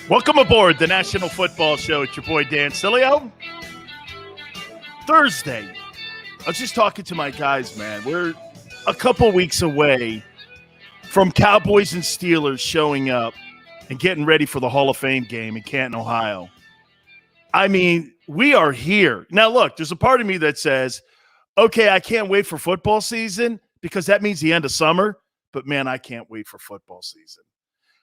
Welcome aboard the National Football Show. It's your boy, Dan Sileo. Thursday. I was just talking to my guys, man. We're a couple weeks away from Cowboys and Steelers showing up and getting ready for the Hall of Fame game in Canton, Ohio. I mean, we are here. Now, look, there's a part of me that says, okay, I can't wait for football season because that means the end of summer. But, man, I can't wait for football season.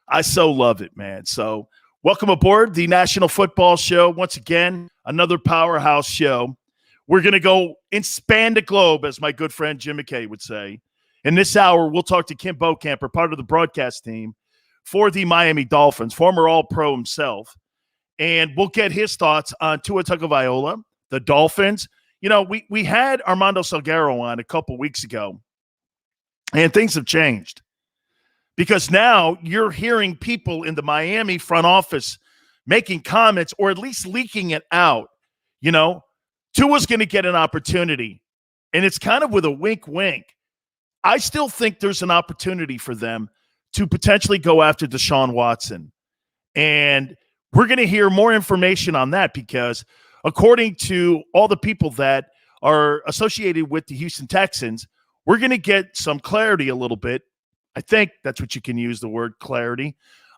I so love it, man. So welcome aboard the National Football Show. Once again, another powerhouse show. We're going to go and span the globe, as my good friend Jim McKay would say. In this hour, we'll talk to Kim Bokamper, part of the broadcast team for the Miami Dolphins, former All-Pro himself. And we'll get his thoughts on Tua Tagovailoa, the Dolphins. You know, we had Armando Salguero on a couple weeks ago, and things have changed. Because now you're hearing people in the Miami front office making comments or at least leaking it out. You know, Tua's going to get an opportunity, and it's kind of with a wink. I still think there's an opportunity for them to potentially go after Deshaun Watson. And we're going to hear more information on that because according to all the people that are associated with the Houston Texans, we're going to get some clarity a little bit. I think that's what you can use, the word clarity,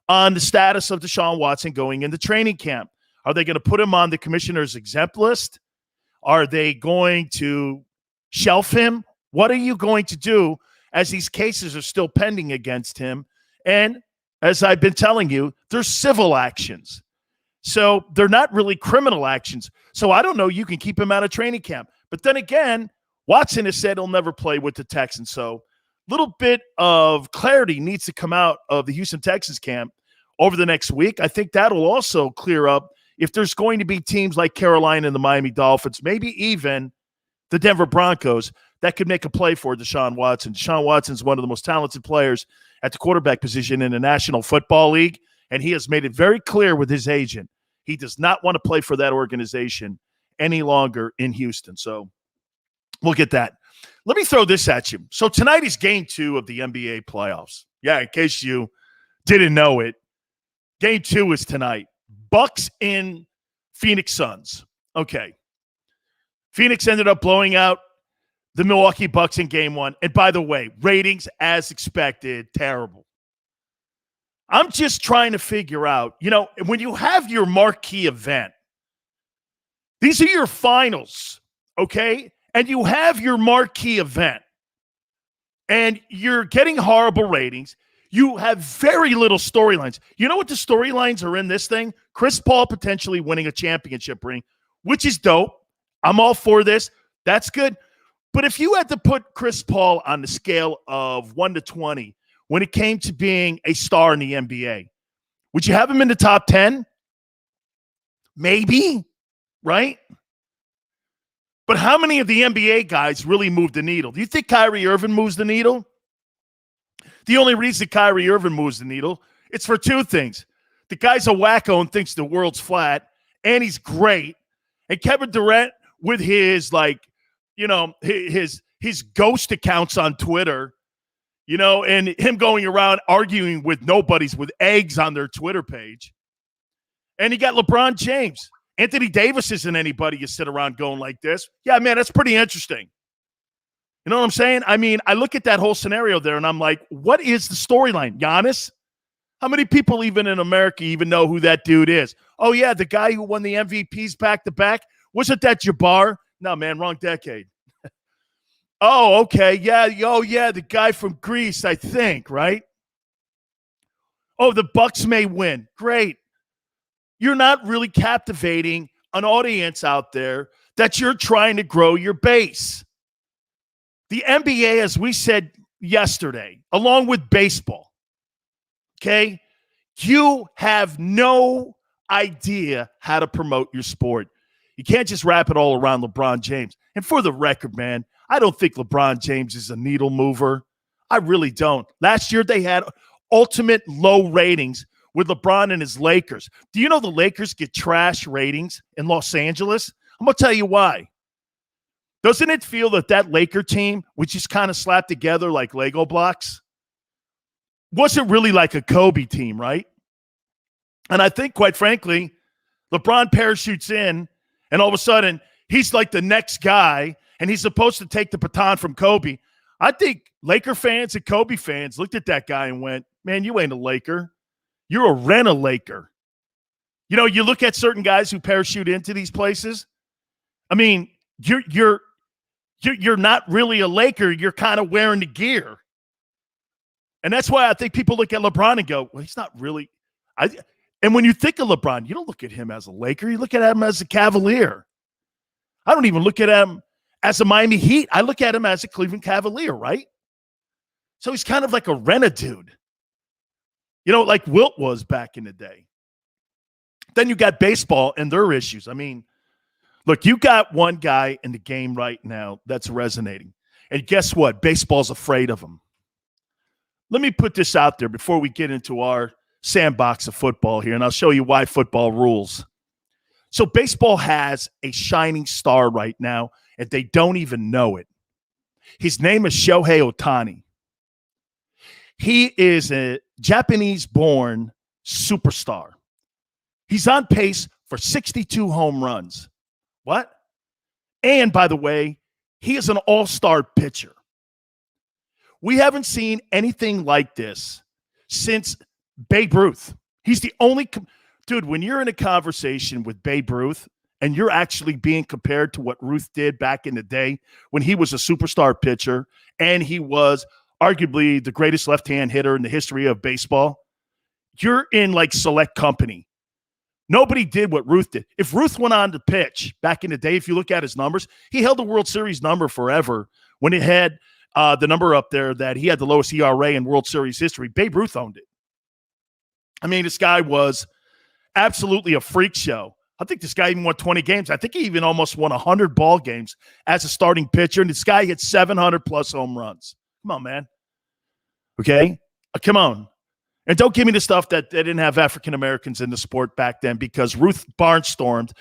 on the status of Deshaun Watson going into training camp. Are they going to put him on the commissioner's exempt list? Are they going to shelf him? What are you going to do as these cases are still pending against him? And as I've been telling you, they're civil actions. So they're not really criminal actions. So I don't know, you can keep him out of training camp. But then again, Watson has said he'll never play with the Texans. So little bit of clarity needs to come out of the Houston Texans camp over the next week. I think that'll also clear up if there's going to be teams like Carolina and the Miami Dolphins, maybe even the Denver Broncos, that could make a play for Deshaun Watson. Deshaun Watson's one of the most talented players at the quarterback position in the National Football League, and he has made it very clear with his agent he does not want to play for that organization any longer in Houston. So we'll get that. Let me throw this at you. So tonight is game 2 of the NBA playoffs. Yeah, in case you didn't know it, game 2 is tonight. Bucks in Phoenix Suns. Okay. Phoenix ended up blowing out the Milwaukee Bucks in game 1. And by the way, ratings as expected, terrible. I'm just trying to figure out, you know, when you have your marquee event, these are your finals, okay? And you have your marquee event, and you're getting horrible ratings. You have very little storylines. You know what the storylines are in this thing? Chris Paul potentially winning a championship ring, which is dope. I'm all for this. That's good. But if you had to put Chris Paul on the scale of 1 to 20 when it came to being a star in the NBA, would you have him in the top 10? Maybe, right? But how many of the NBA guys really move the needle? Do you think Kyrie Irving moves the needle? The only reason Kyrie Irving moves the needle, it's for 2 things. The guy's a wacko and thinks the world's flat, and he's great. And Kevin Durant, with his, like, you know, his ghost accounts on Twitter, you know, and him going around arguing with nobodies with eggs on their Twitter page. And you got LeBron James. Anthony Davis isn't anybody you sit around going like this. Yeah, man, that's pretty interesting. You know what I'm saying? I mean, I look at that whole scenario there, and I'm like, what is the storyline? Giannis? How many people even in America even know who that dude is? Oh, yeah, the guy who won the MVPs back-to-back? Wasn't that Jabbar? No, man, wrong decade. Oh, okay, yeah, oh, yeah, the guy from Greece, I think, right? Oh, the Bucks may win. Great. You're not really captivating an audience out there that you're trying to grow your base. The NBA, as we said yesterday, along with baseball, okay, you have no idea how to promote your sport. You can't just wrap it all around LeBron James. And for the record, man, I don't think LeBron James is a needle mover. I really don't. Last year, they had ultimate low ratings with LeBron and his Lakers. Do you know the Lakers get trash ratings in Los Angeles? I'm going to tell you why. Doesn't it feel that Laker team, which is kind of slapped together like Lego blocks, wasn't really like a Kobe team, right? And I think, quite frankly, LeBron parachutes in, and all of a sudden, he's like the next guy, and he's supposed to take the baton from Kobe. I think Laker fans and Kobe fans looked at that guy and went, man, you ain't a Laker. You're a rent-a-Laker. You know, you look at certain guys who parachute into these places. I mean, you're not really a Laker. You're kind of wearing the gear. And that's why I think people look at LeBron and go, well, he's not really and when you think of LeBron, you don't look at him as a Laker. You look at him as a Cavalier. I don't even look at him as a Miami Heat. I look at him as a Cleveland Cavalier, right? So he's kind of like a rent-a-dude. You know, like Wilt was back in the day. Then you got baseball and their issues. I mean, look, you got one guy in the game right now that's resonating. And guess what? Baseball's afraid of him. Let me put this out there before we get into our sandbox of football here, and I'll show you why football rules. So baseball has a shining star right now, and they don't even know it. His name is Shohei Ohtani. He is a Japanese-born superstar. He's on pace for 62 home runs. What? And, by the way, he is an all-star pitcher. We haven't seen anything like this since Babe Ruth. He's the only dude, when you're in a conversation with Babe Ruth and you're actually being compared to what Ruth did back in the day when he was a superstar pitcher and he was arguably the greatest left-hand hitter in the history of baseball, you're in like select company. Nobody did what Ruth did. If Ruth went on to pitch back in the day, if you look at his numbers, he held the World Series number forever when it had the number up there that he had the lowest ERA in World Series history. Babe Ruth owned it. I mean, this guy was absolutely a freak show. I think this guy even won 20 games. I think he even almost won 100 ball games as a starting pitcher. And this guy hit 700-plus home runs. Come on, man. Okay? Come on. And don't give me the stuff that they didn't have African-Americans in the sport back then, because Ruth barnstormed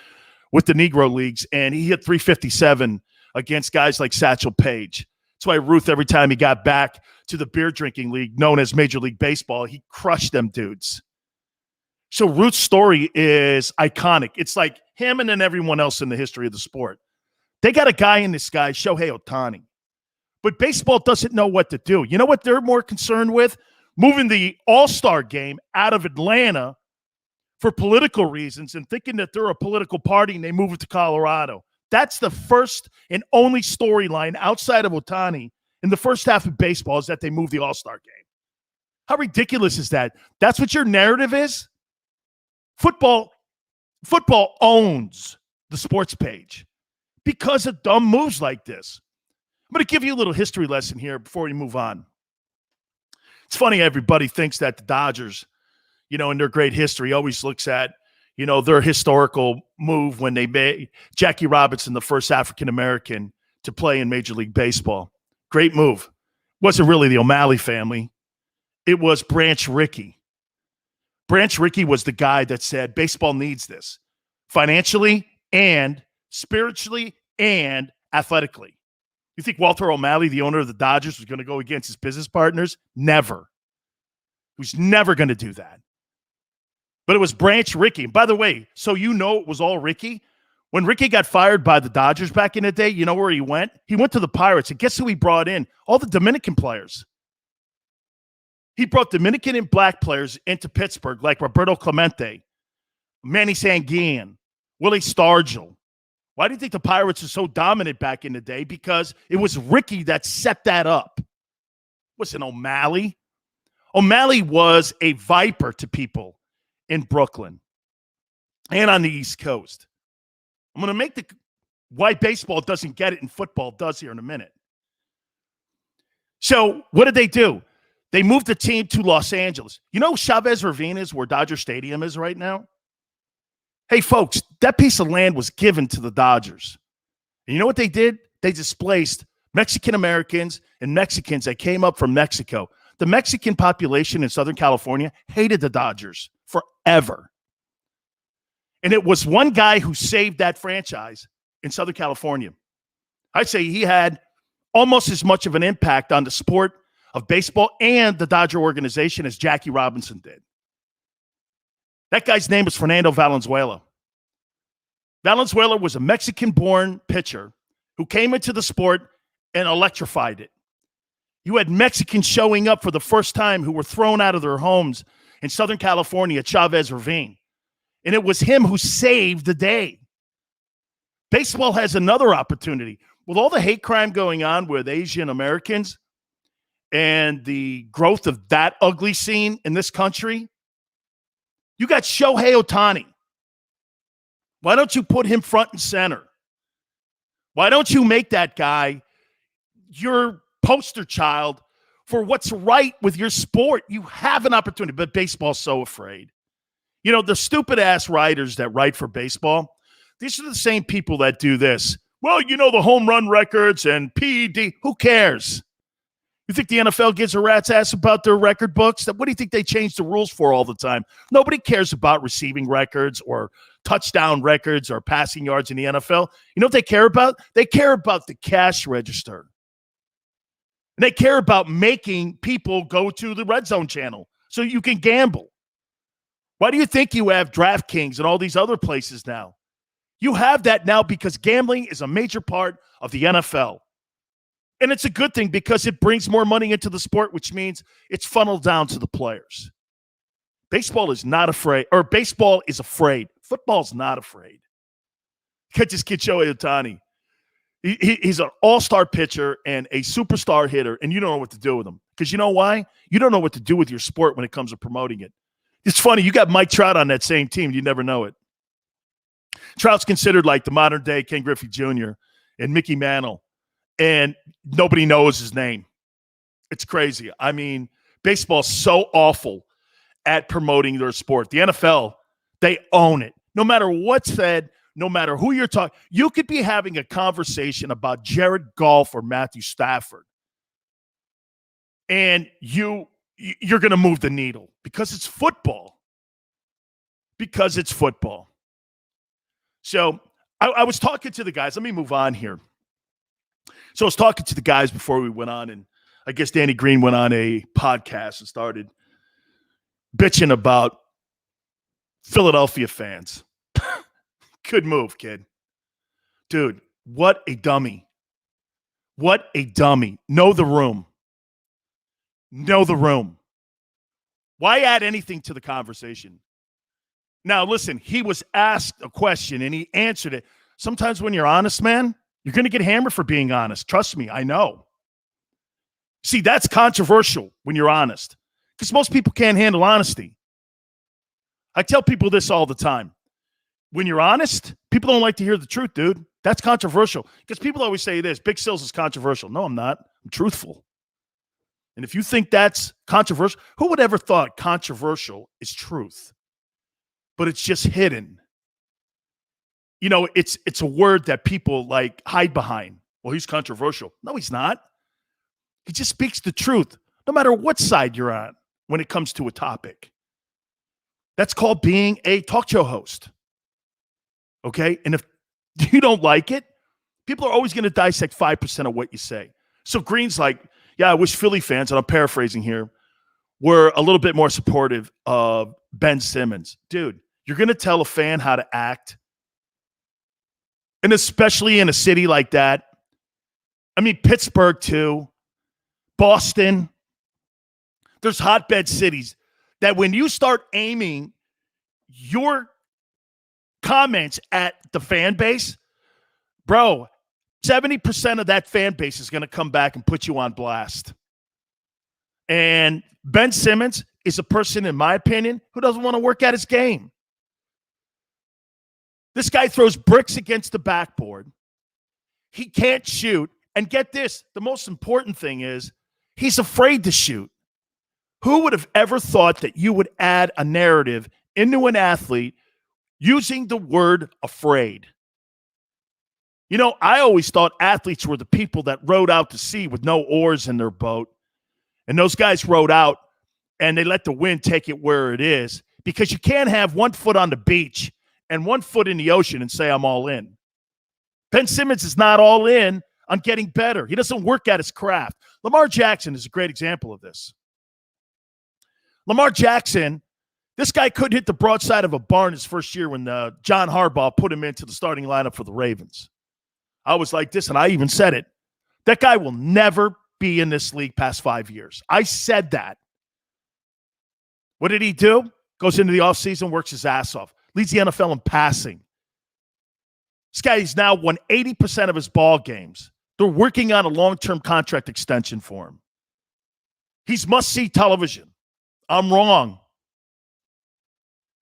with the Negro Leagues, and he hit 357 against guys like Satchel Paige. That's why Ruth, every time he got back to the beer drinking league known as Major League Baseball, he crushed them dudes. So Ruth's story is iconic. It's like him and then everyone else in the history of the sport. They got a guy in this guy, Shohei Ohtani. But baseball doesn't know what to do. You know what they're more concerned with? Moving the All-Star game out of Atlanta for political reasons and thinking that they're a political party and they move it to Colorado. That's the first and only storyline outside of Ohtani in the first half of baseball, is that they move the All-Star game. How ridiculous is that? That's what your narrative is? Football owns the sports page because of dumb moves like this. I'm going to give you a little history lesson here before we move on. It's funny, everybody thinks that the Dodgers, you know, in their great history, always looks at, you know, their historical move when they made Jackie Robinson the first African-American to play in Major League Baseball. Great move. Wasn't really the O'Malley family. It was Branch Rickey. Branch Rickey was the guy that said baseball needs this financially and spiritually and athletically. You think Walter O'Malley, the owner of the Dodgers, was going to go against his business partners? Never. He was never going to do that. But it was Branch Rickey. And by the way, so you know it was all Rickey. When Rickey got fired by the Dodgers back in the day, you know where he went? He went to the Pirates. And guess who he brought in? All the Dominican players. He brought Dominican and black players into Pittsburgh, like Roberto Clemente, Manny Sanguin, Willie Stargell. Why do you think the Pirates are so dominant back in the day? Because it was Rickey that set that up. It wasn't O'Malley. O'Malley was a viper to people in Brooklyn and on the East Coast. I'm going to make why baseball doesn't get it and football does here in a minute. So what did they do? They moved the team to Los Angeles. You know Chavez Ravine is where Dodger Stadium is right now? Hey, folks, that piece of land was given to the Dodgers. And you know what they did? They displaced Mexican-Americans and Mexicans that came up from Mexico. The Mexican population in Southern California hated the Dodgers forever. And it was one guy who saved that franchise in Southern California. I'd say he had almost as much of an impact on the sport of baseball and the Dodger organization as Jackie Robinson did. That guy's name is Fernando Valenzuela. Valenzuela was a Mexican-born pitcher who came into the sport and electrified it. You had Mexicans showing up for the first time who were thrown out of their homes in Southern California at Chavez Ravine. And it was him who saved the day. Baseball has another opportunity. With all the hate crime going on with Asian Americans and the growth of that ugly scene in this country, you got Shohei Ohtani. Why don't you put him front and center? Why don't you make that guy your poster child for what's right with your sport? You have an opportunity, but baseball's so afraid. You know, the stupid-ass writers that write for baseball, these are the same people that do this. Well, you know, the home run records and PED, who cares? You think the NFL gives a rat's ass about their record books? What do you think they change the rules for all the time? Nobody cares about receiving records or touchdown records or passing yards in the NFL. You know what they care about? They care about the cash register. And they care about making people go to the Red Zone channel so you can gamble. Why do you think you have DraftKings and all these other places now? You have that now because gambling is a major part of the NFL. And it's a good thing because it brings more money into the sport, which means it's funneled down to the players. Baseball is not afraid, or baseball is afraid. Football's not afraid. Look at this kid, Shohei Ohtani. He's an all-star pitcher and a superstar hitter, and you don't know what to do with him. Because you know why? You don't know what to do with your sport when it comes to promoting it. It's funny. You got Mike Trout on that same team. You never know it. Trout's considered like the modern-day Ken Griffey Jr. and Mickey Mantle, and nobody knows his name. It's crazy. I mean, baseball's so awful at promoting their sport. The NFL, they own it. No matter what's said, no matter who you're talking, you could be having a conversation about Jared Goff or Matthew Stafford, and you're going to move the needle because it's football. Because it's football. So I was talking to the guys. Let me move on here. So I was talking to the guys before we went on, and I guess Danny Green went on a podcast and started bitching about Philadelphia fans. Good move, kid. Dude, what a dummy. What a dummy. Know the room. Know the room. Why add anything to the conversation? Now, listen, he was asked a question and he answered it. Sometimes when you're honest, man, you're going to get hammered for being honest. Trust me, I know. See, that's controversial when you're honest because most people can't handle honesty. I tell people this all the time. When you're honest, people don't like to hear the truth, dude. That's controversial because people always say this, Big Sills is controversial. No, I'm not. I'm truthful. And if you think that's controversial, who would ever thought controversial is truth? But it's just hidden. You know, it's a word that people like hide behind. Well, he's controversial. No, he's not. He just speaks the truth, no matter what side you're on when it comes to a topic. That's called being a talk show host. Okay? And if you don't like it, people are always going to dissect 5% of what you say. So Green's like, yeah, I wish Philly fans, and I'm paraphrasing here, were a little bit more supportive of Ben Simmons. Dude, you're going to tell a fan how to act? And especially in a city like that. I mean, Pittsburgh too. Boston. There's hotbed cities that when you start aiming your comments at the fan base, bro, 70% of that fan base is going to come back and put you on blast. And Ben Simmons is a person, in my opinion, who doesn't want to work at his game. This guy throws bricks against the backboard. He can't shoot. And get this, the most important thing is he's afraid to shoot. Who would have ever thought that you would add a narrative into an athlete using the word afraid? You know, I always thought athletes were the people that rowed out to sea with no oars in their boat. And those guys rowed out and they let the wind take it where it is, because you can't have 1 foot on the beach and 1 foot in the ocean and say, I'm all in. Ben Simmons is not all in on getting better. He doesn't work at his craft. Lamar Jackson is a great example of this. Lamar Jackson, this guy couldn't hit the broadside of a barn his first year when John Harbaugh put him into the starting lineup for the Ravens. I was like this, and I even said it. That guy will never be in this league past 5 years. I said that. What did he do? Goes into the offseason, works his ass off. Leads the NFL in passing. This guy's now won 80% of his ball games. They're working on a long-term contract extension for him. He's must-see television. I'm wrong.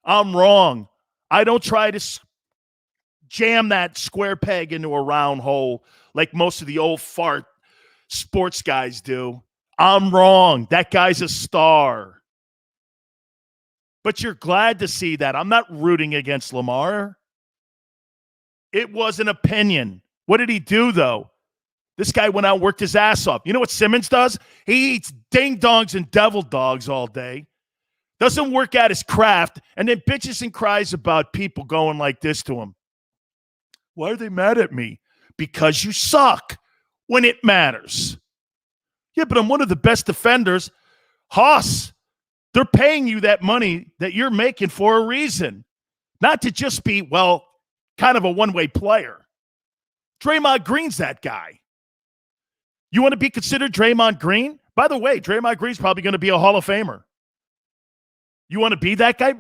I don't try to jam that square peg into a round hole like most of the old fart sports guys do. I'm wrong. That guy's a star. But you're glad to see that. I'm not rooting against Lamar. It was an opinion. What did he do, though? This guy went out and worked his ass off. You know what Simmons does? He eats ding-dongs and devil dogs all day. Doesn't work at his craft, and then bitches and cries about people going like this to him. Why are they mad at me? Because you suck when it matters. Yeah, but I'm one of the best defenders. Hoss, they're paying you that money that you're making for a reason. Not to just be, well, kind of a one-way player. Draymond Green's that guy. You want to be considered Draymond Green? By the way, Draymond Green's probably going to be a Hall of Famer. You want to be that guy?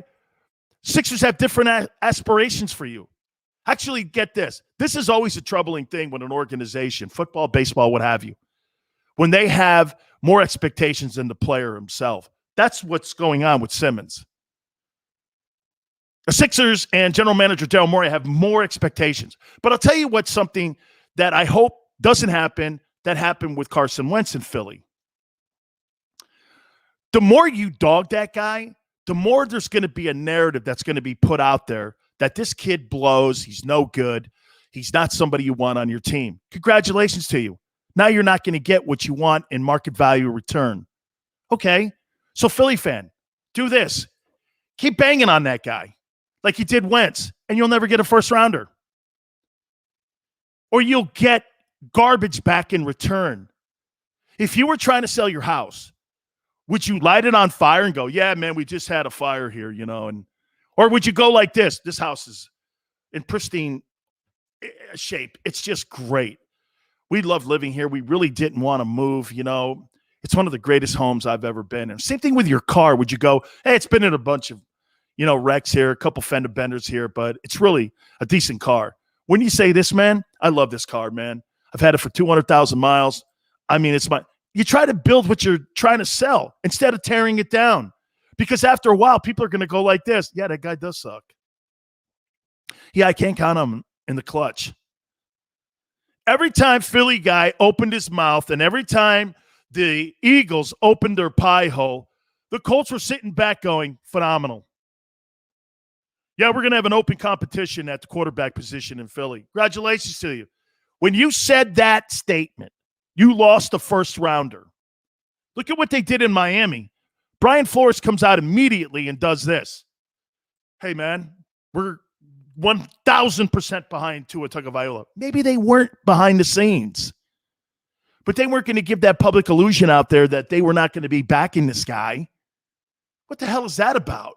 Sixers have different aspirations for you. Actually, get this. This is always a troubling thing when an organization, football, baseball, what have you, when they have more expectations than the player himself. That's what's going on with Simmons. The Sixers and general manager Daryl Morey have more expectations. But I'll tell you what's something that I hope doesn't happen that happened with Carson Wentz in Philly. The more you dog that guy, the more there's going to be a narrative that's going to be put out there that this kid blows, he's no good, he's not somebody you want on your team. Congratulations to you. Now you're not going to get what you want in market value return. Okay, so Philly fan, do this. Keep banging on that guy like you did Wentz, and you'll never get a first rounder. Or you'll get garbage back in return. If you were trying to sell your house, would you light it on fire and go, yeah, man, we just had a fire here, you know? Or would you go like this? This house is in pristine shape. It's just great. We love living here. We really didn't want to move, you know? It's one of the greatest homes I've ever been in. Same thing with your car. Would you go, hey, it's been in a bunch of, wrecks here, a couple fender benders here, but it's really a decent car. When you say this, man, I love this car, man. I've had it for 200,000 miles. I mean, you try to build what you're trying to sell instead of tearing it down. Because after a while, people are going to go like this. Yeah, that guy does suck. Yeah, I can't count on him in the clutch. Every time Philly guy opened his mouth and every time the Eagles opened their pie hole, the Colts were sitting back going, phenomenal. Yeah, we're going to have an open competition at the quarterback position in Philly. Congratulations to you. When you said that statement, you lost the first rounder. Look at what they did in Miami. Brian Flores comes out immediately and does this. Hey, man, we're 1,000% behind Tua Tagovailoa. Maybe they weren't behind the scenes, but they weren't going to give that public illusion out there that they were not going to be backing this guy. What the hell is that about?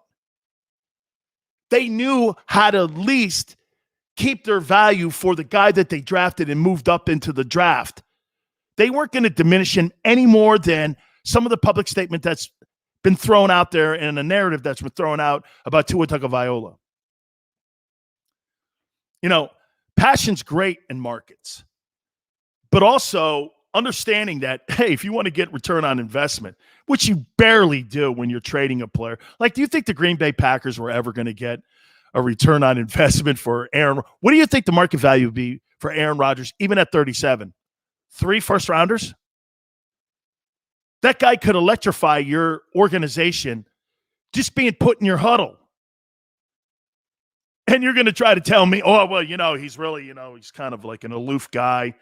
They knew how to at least keep their value for the guy that they drafted and moved up into the draft. They weren't going to diminish him any more than some of the public statement that's been thrown out there and a narrative that's been thrown out about Tua Tagovailoa. Passion's great in markets, but also understanding that, hey, if you want to get return on investment, which you barely do when you're trading a player, like, do you think the Green Bay Packers were ever going to get a return on investment for Aaron? What do you think the market value would be for Aaron Rodgers, even at 37? 3 first rounders? That guy could electrify your organization just being put in your huddle. And you're going to try to tell me, oh, well, he's really, he's kind of like an aloof guy.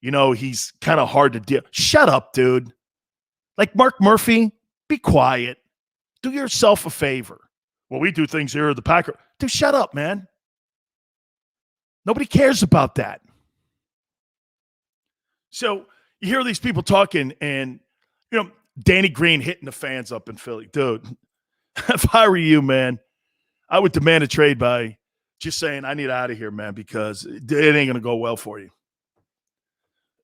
He's kind of hard to deal. Shut up, dude. Like Mark Murphy, be quiet. Do yourself a favor. Well, we do things here at the Packers. Dude, shut up, man. Nobody cares about that. So you hear these people talking and, Danny Green hitting the fans up in Philly. Dude, if I were you, man, I would demand a trade by just saying, I need out of here, man, because it ain't going to go well for you.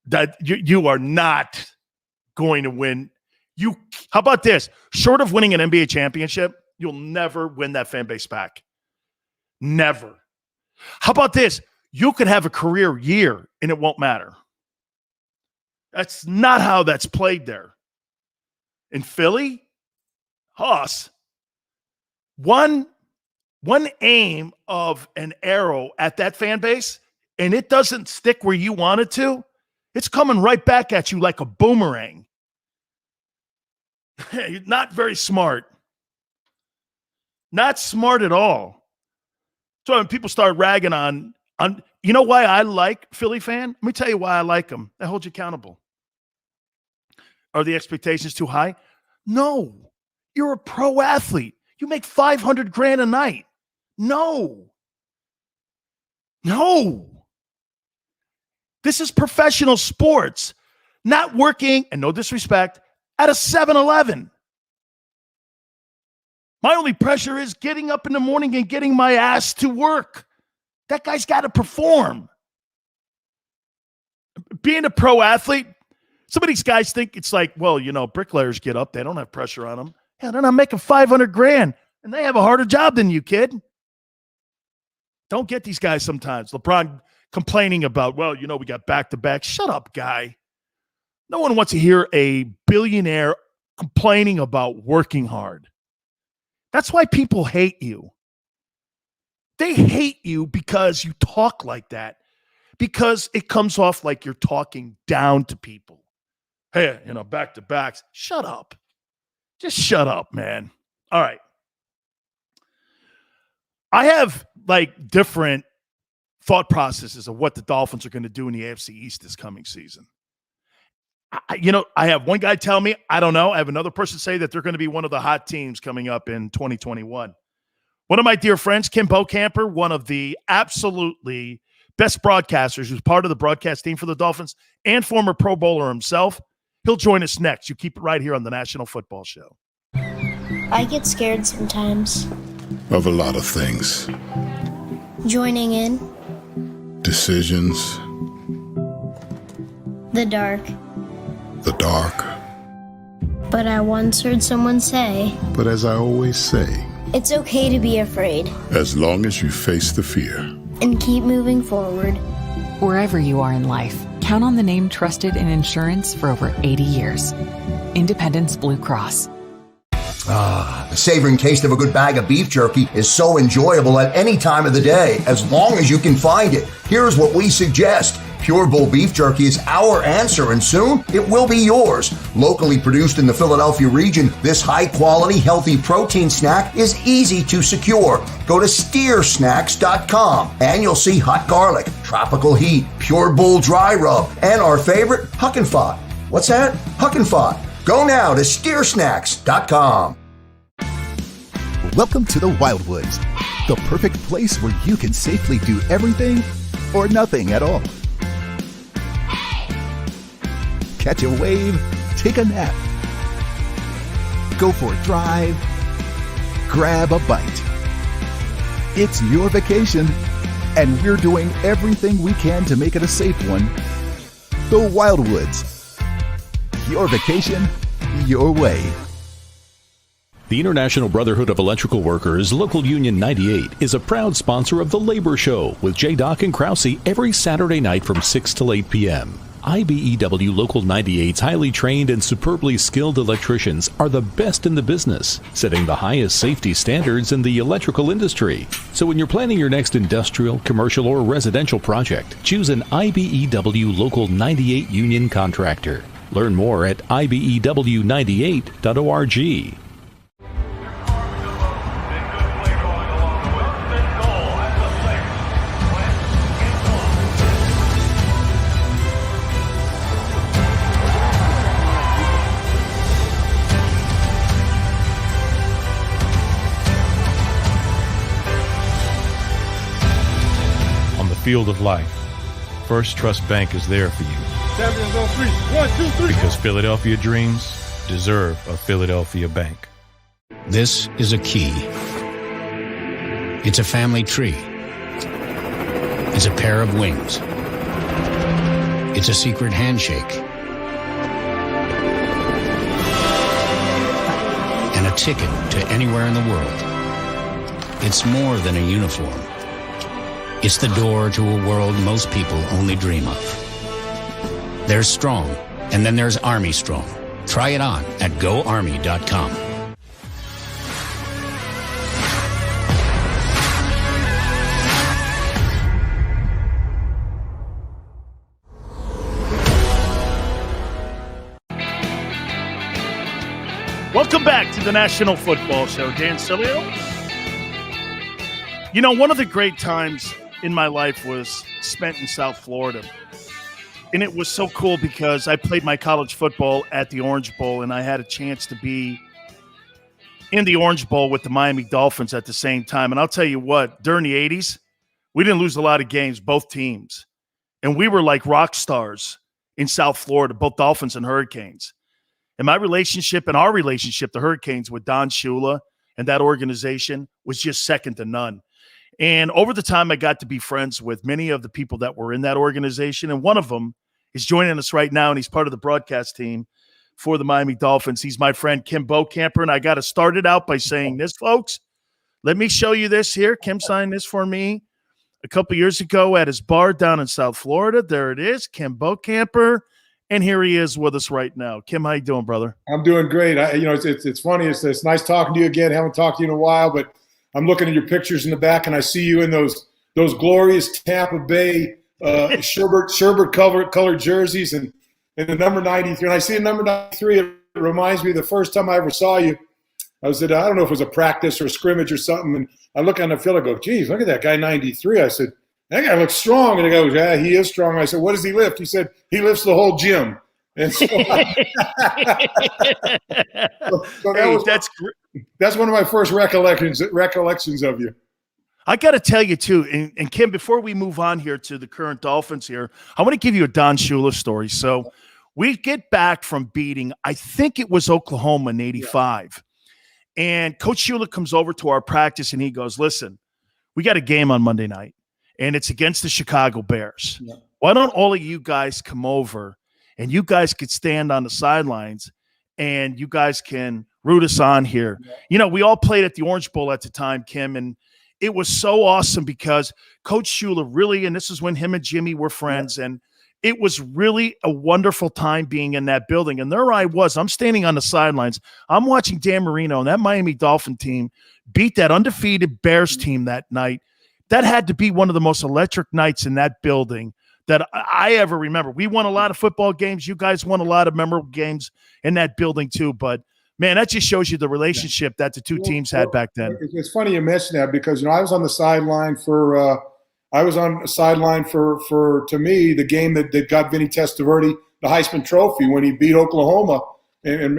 That you are not going to win. How about this? Short of winning an NBA championship, you'll never win that fan base back. Never. How about this? You could have a career year and it won't matter. That's not how that's played there. In Philly, Haas, one aim of an arrow at that fan base, and it doesn't stick where you want it to, it's coming right back at you like a boomerang. You're not very smart. Not smart at all. So when people start ragging on, you know why I like Philly fan? Let me tell you why I like them. They hold you accountable. Are the expectations too high? No. You're a pro athlete. You make $500,000 a night. No. This is professional sports, not working, and no disrespect, at a 7-Eleven. My only pressure is getting up in the morning and getting my ass to work. That guy's got to perform. Being a pro athlete, some of these guys think it's like, well, bricklayers get up. They don't have pressure on them. Yeah, they're not making $500,000, and they have a harder job than you, kid. Don't get these guys sometimes. LeBron complaining about, well, we got back-to-back. Shut up, guy. No one wants to hear a billionaire complaining about working hard. That's why people hate you. They hate you because you talk like that, because it comes off like you're talking down to people. Hey, back-to-backs. Shut up. Just shut up, man. All right. I have different thought processes of what the Dolphins are going to do in the AFC East this coming season. I have one guy tell me, I don't know. I have another person say that they're going to be one of the hot teams coming up in 2021. One of my dear friends, Kim Bokamper, one of the absolutely best broadcasters who's part of the broadcast team for the Dolphins and former Pro Bowler himself. He'll join us next. You keep it right here on the National Football Show. I get scared sometimes. Of a lot of things. Joining in. Decisions. The dark. The dark. But I once heard someone say, but as I always say, it's okay to be afraid. As long as you face the fear. And keep moving forward. Wherever you are in life, count on the name trusted in insurance for over 80 years. Independence Blue Cross. The savoring taste of a good bag of beef jerky is so enjoyable at any time of the day, as long as you can find it. Here's what we suggest. Pure Bull Beef Jerky is our answer, and soon it will be yours. Locally produced in the Philadelphia region, this high-quality, healthy protein snack is easy to secure. Go to steersnacks.com, and you'll see hot garlic, tropical heat, Pure Bull dry rub, and our favorite, Huck and Fod. What's that? Huck and Fod. Go now to steersnacks.com. Welcome to the Wildwoods, the perfect place where you can safely do everything or nothing at all. Catch a wave, take a nap, go for a drive, grab a bite. It's your vacation, and we're doing everything we can to make it a safe one. The Wildwoods. Your vacation, your way. The International Brotherhood of Electrical Workers, Local Union 98, is a proud sponsor of The Labor Show with J. Doc and Krause every Saturday night from 6 till 8 p.m. IBEW Local 98's highly trained and superbly skilled electricians are the best in the business, setting the highest safety standards in the electrical industry. So when you're planning your next industrial, commercial, or residential project, choose an IBEW Local 98 union contractor. Learn more at ibew98.org. Field of life, First Trust Bank is there for you. Champions on three. 1, 2, 3. Because Philadelphia dreams deserve a Philadelphia bank. This is a key. It's a family tree. It's a pair of wings. It's a secret handshake. And a ticket to anywhere in the world. It's more than a uniform. It's the door to a world most people only dream of. There's Strong, and then there's Army Strong. Try it on at GoArmy.com. Welcome back to the National Football Show. Dan Sileo. You know, one of the great times in my life was spent in South Florida. And it was so cool because I played my college football at the Orange Bowl, and I had a chance to be in the Orange Bowl with the Miami Dolphins at the same time. And I'll tell you what, during the 80s, we didn't lose a lot of games, both teams. And we were like rock stars in South Florida, both Dolphins and Hurricanes. And my relationship and our relationship, the Hurricanes, with Don Shula and that organization was just second to none. And over the time, I got to be friends with many of the people that were in that organization. And one of them is joining us right now, and he's part of the broadcast team for the Miami Dolphins. He's my friend, Kim Bokamper. And I got to start it out by saying this, folks. Let me show you this here. Kim signed this for me a couple years ago at his bar down in South Florida. There it is, Kim Bokamper. And here he is with us right now. Kim, how you doing, brother? I'm doing great. It's funny. It's nice talking to you again. Haven't talked to you in a while, but I'm looking at your pictures in the back, and I see you in those glorious Tampa Bay sherbet colored jerseys and the number 93. And I see the number 93. It reminds me of the first time I ever saw you. I was at, I don't know if it was a practice or a scrimmage or something, and I look on the field. I go, geez, look at that guy 93. I said, that guy looks strong. And he goes, yeah, he is strong. I said, what does he lift? He said, he lifts the whole gym. And so, that's one of my first recollections of you. I got to tell you, too, and Kim, before we move on here to the current Dolphins here, I want to give you a Don Shula story. So we get back from beating, I think it was Oklahoma in 85. Yeah. And Coach Shula comes over to our practice, and he goes, listen, we got a game on Monday night, and it's against the Chicago Bears. Yeah. Why don't all of you guys come over, and you guys could stand on the sidelines, and you guys can root us on here. Yeah. You know, we all played at the Orange Bowl at the time, Kim, and it was so awesome because Coach Shula really, and this is when him and Jimmy were friends, and it was really a wonderful time being in that building. And there I was. I'm standing on the sidelines. I'm watching Dan Marino and that Miami Dolphin team beat that undefeated Bears team that night. That had to be one of the most electric nights in that building that I ever remember. We won a lot of football games. You guys won a lot of memorable games in that building too. But, man, that just shows you the relationship that the two teams had back then. It's funny you mention that because, I was on the sideline for to me, the game that got Vinny Testaverde the Heisman Trophy when he beat Oklahoma, and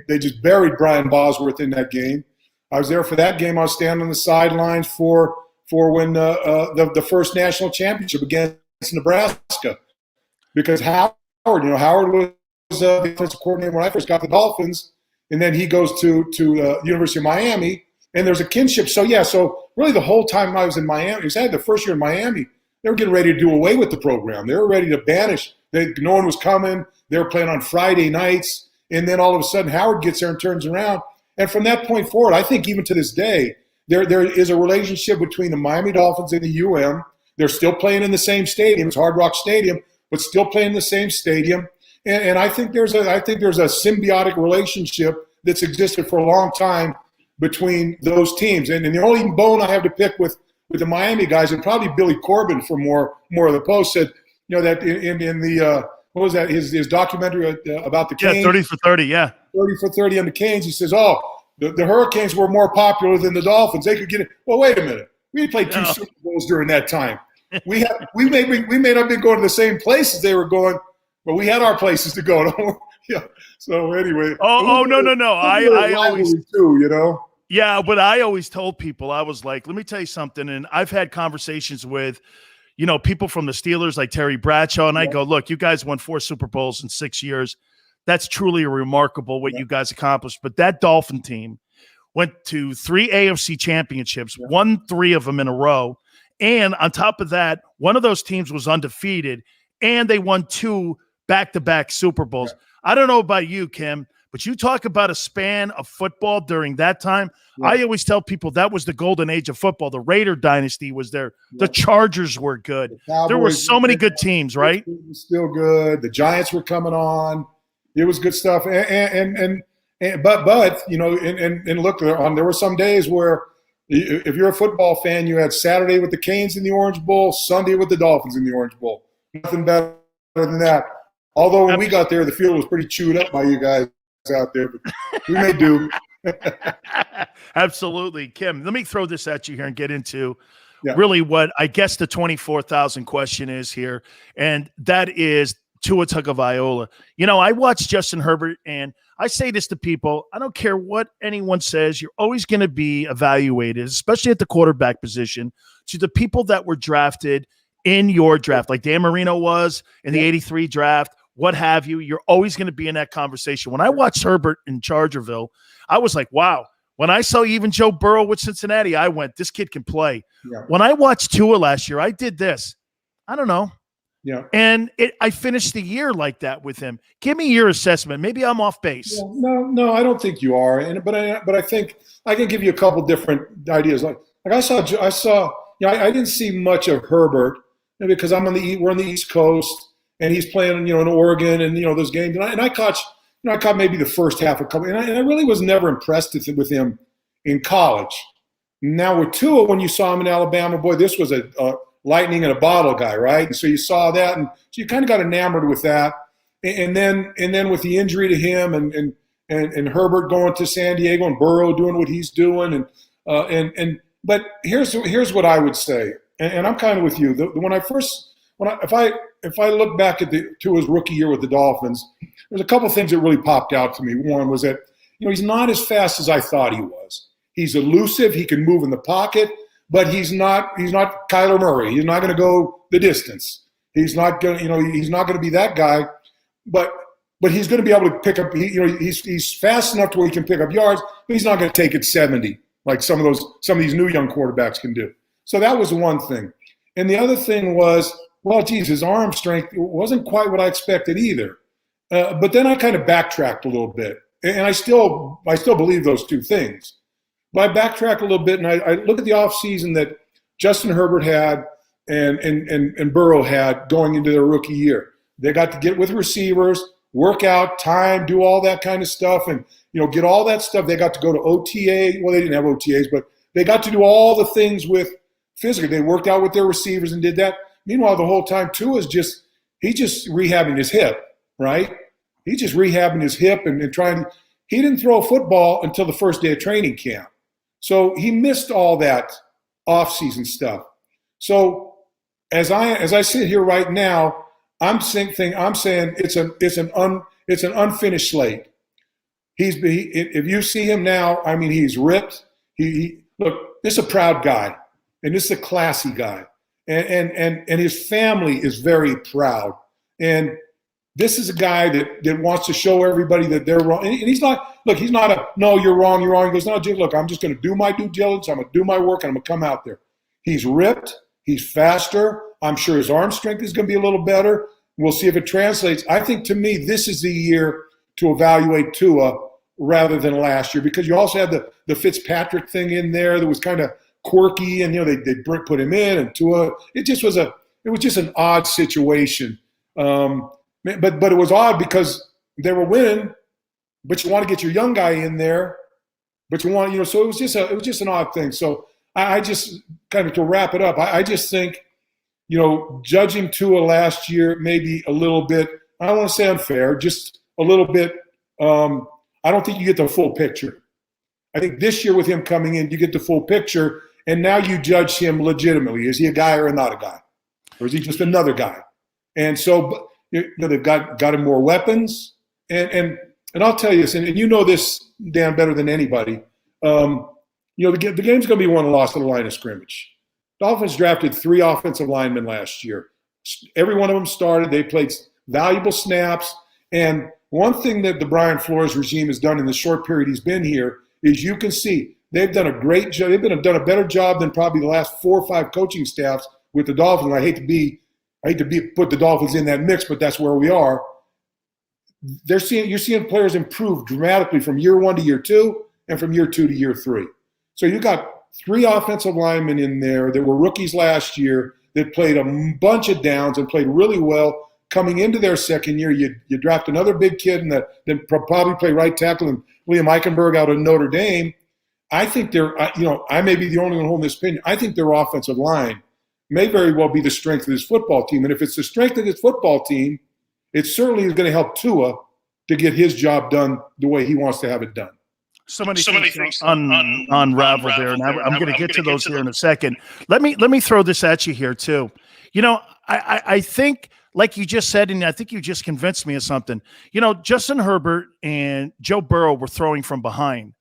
they just buried Brian Bosworth in that game. I was there for that game. I was standing on the sidelines for when the first national championship against Nebraska, because Howard was the defensive coordinator when I first got the Dolphins, and then he goes to the University of Miami, and there's a kinship. So really the whole time I was in Miami, because I had the first year in Miami, they were getting ready to do away with the program. They were ready to banish. No one was coming. They were playing on Friday nights, and then all of a sudden Howard gets there and turns around. And from that point forward, I think even to this day, there is a relationship between the Miami Dolphins and the UM. They're still playing in the same stadium. It's Hard Rock Stadium, but still playing in the same stadium. And I think there's a symbiotic relationship that's existed for a long time between those teams. And the only bone I have to pick with the Miami guys, and probably Billy Corbin for more of the Post said, that in the what was that, his documentary about the Canes? 30 for 30, yeah. 30 for 30 on the Canes. He says, the Hurricanes were more popular than the Dolphins. They could get it. Well, wait a minute. We played two Super Bowls during that time. We may not have been going to the same places they were going, but we had our places to go to. Yeah. So anyway. No. I always too, Yeah, but I always told people, I was like, let me tell you something. And I've had conversations with, people from the Steelers like Terry Bradshaw, and I go, look, you guys won 4 Super Bowls in 6 years. That's truly remarkable what you guys accomplished. But that Dolphin team went to 3 AFC championships, won 3 of them in a row. And on top of that, one of those teams was undefeated, and they won 2 back-to-back Super Bowls. I don't know about you, Kim, but you talk about a span of football during that time. I always tell people that was the golden age of football. The Raider dynasty was there. The Chargers were good. There were so many good teams, right? It was still good. The Giants were coming on. It was good stuff. But look, there were some days where if you're a football fan, you had Saturday with the Canes in the Orange Bowl, Sunday with the Dolphins in the Orange Bowl. Nothing better than that. Although when we got there, the field was pretty chewed up by you guys out there, but we may do. Absolutely. Kim, let me throw this at you here and get into really what I guess the 24,000 question is here, and that is Tua Tagovailoa. I watch Justin Herbert, and I say this to people. I don't care what anyone says. You're always going to be evaluated, especially at the quarterback position, to the people that were drafted in your draft, like Dan Marino was in the 83 draft, what have you. You're always going to be in that conversation. When I watched Herbert in Chargerville, I was like, wow. When I saw even Joe Burrow with Cincinnati, I went, this kid can play. Yeah. When I watched Tua last year, I did this. I don't know. Yeah. And I finished the year like that with him. Give me your assessment. Maybe I'm off base. Yeah, no, I don't think you are. But I think I can give you a couple different ideas. Like I saw. I didn't see much of Herbert because we're on the East Coast and he's playing, in Oregon and those games. And I caught maybe the first half a couple. And I really was never impressed with him in college. Now with Tua, when you saw him in Alabama, boy, this was a lightning in a bottle guy, right? And so you saw that, and so you kind of got enamored with that. And then with the injury to him, and Herbert going to San Diego, and Burrow doing what he's doing, but here's what I would say, and I'm kind of with you. If I look back at Tua's rookie year with the Dolphins, there's a couple things that really popped out to me. One was that he's not as fast as I thought he was. He's elusive. He can move in the pocket. But he's not Kyler Murray. He's not going to go the distance. He's not going he's not going to be that guy. But he's going to be able to pick up. He's fast enough to where he can pick up yards. But he's not going to take it 70 like some of these new young quarterbacks can do. So that was one thing. And the other thing was, his arm strength wasn't quite what I expected either. But then I kind of backtracked a little bit, and I still believe those two things. But I backtrack a little bit, and I look at the offseason that Justin Herbert had and Burrow had going into their rookie year. They got to get with receivers, work out, time, do all that kind of stuff, and get all that stuff. They got to go to OTA. Well, they didn't have OTAs, but they got to do all the things with physically. They worked out with their receivers and did that. Meanwhile, the whole time, Tua's just rehabbing his hip, right? He's just rehabbing his hip and trying. He didn't throw a football until the first day of training camp. So he missed all that off-season stuff. So as I sit here right now, I'm saying it's an unfinished slate. If you see him now, he's ripped. Look, this is a proud guy, and this is a classy guy, and his family is very proud. And this is a guy that wants to show everybody that they're wrong. And he's not no, you're wrong. He goes, no, look, I'm just going to do my due diligence. I'm going to do my work, and I'm going to come out there. He's ripped. He's faster. I'm sure his arm strength is going to be a little better. We'll see if it translates. I think, to me, this is the year to evaluate Tua rather than last year, because you also had the Fitzpatrick thing in there that was kind of quirky, and they put him in, and Tua. It was just an odd situation. But it was odd because they were winning, but you want to get your young guy in there, but you want so it was just an odd thing. So I just kind of, to wrap it up, I just think judging Tua last year maybe a little bit, I don't want to say unfair, just a little bit. I don't think you get the full picture. I think this year with him coming in, you get the full picture, and now you judge him legitimately. Is he a guy or not a guy, or is he just another guy? And so. They've got him more weapons, and I'll tell you this, and you know this, Dan, better than anybody. The game's going to be won and lost at the line of scrimmage. Dolphins drafted 3 offensive linemen last year. Every one of them started. They played valuable snaps. And one thing that the Brian Flores regime has done in the short period he's been here is you can see they've done a great job. They've done a better job than probably the last 4 or 5 coaching staffs with the Dolphins. I hate to put the Dolphins in that mix, but that's where we are. You're seeing players improve dramatically from year 1 to year 2 and from year 2 to year 3. So you got 3 offensive linemen in there that were rookies last year that played a bunch of downs and played really well. Coming into their second year, you draft another big kid and that probably play right tackle, and William Eichenberg out of Notre Dame. I think I may be the only one holding this opinion. I think their offensive line may very well be the strength of this football team. And if it's the strength of this football team, it certainly is going to help Tua to get his job done the way he wants to have it done. So many things unravel there, and I'm going to get to those here in a second. Let me throw this at you here too. I think, like you just said, and I think you just convinced me of something. Justin Herbert and Joe Burrow were throwing from behind,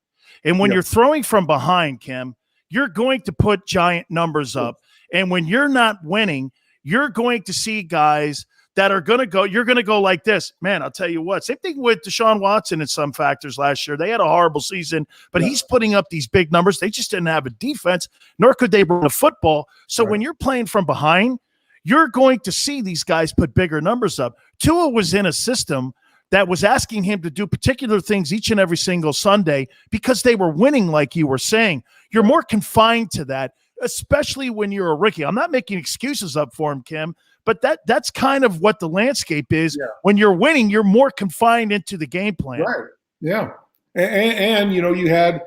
and when you're throwing from behind, Kim, you're going to put giant numbers up, and when you're not winning, you're going to see guys that are going to go, you're going to go like this. Man, I'll tell you what, same thing with Deshaun Watson in some factors last year. They had a horrible season, but he's putting up these big numbers. They just didn't have a defense, nor could they run a football. So when you're playing from behind, you're going to see these guys put bigger numbers up. Tua was in a system that was asking him to do particular things each and every single Sunday because they were winning, like you were saying. You're more confined to that, especially when you're a rookie. I'm not making excuses up for him, Kim, but that's kind of what the landscape is. Yeah. When you're winning, you're more confined into the game plan. Right. Yeah. And you had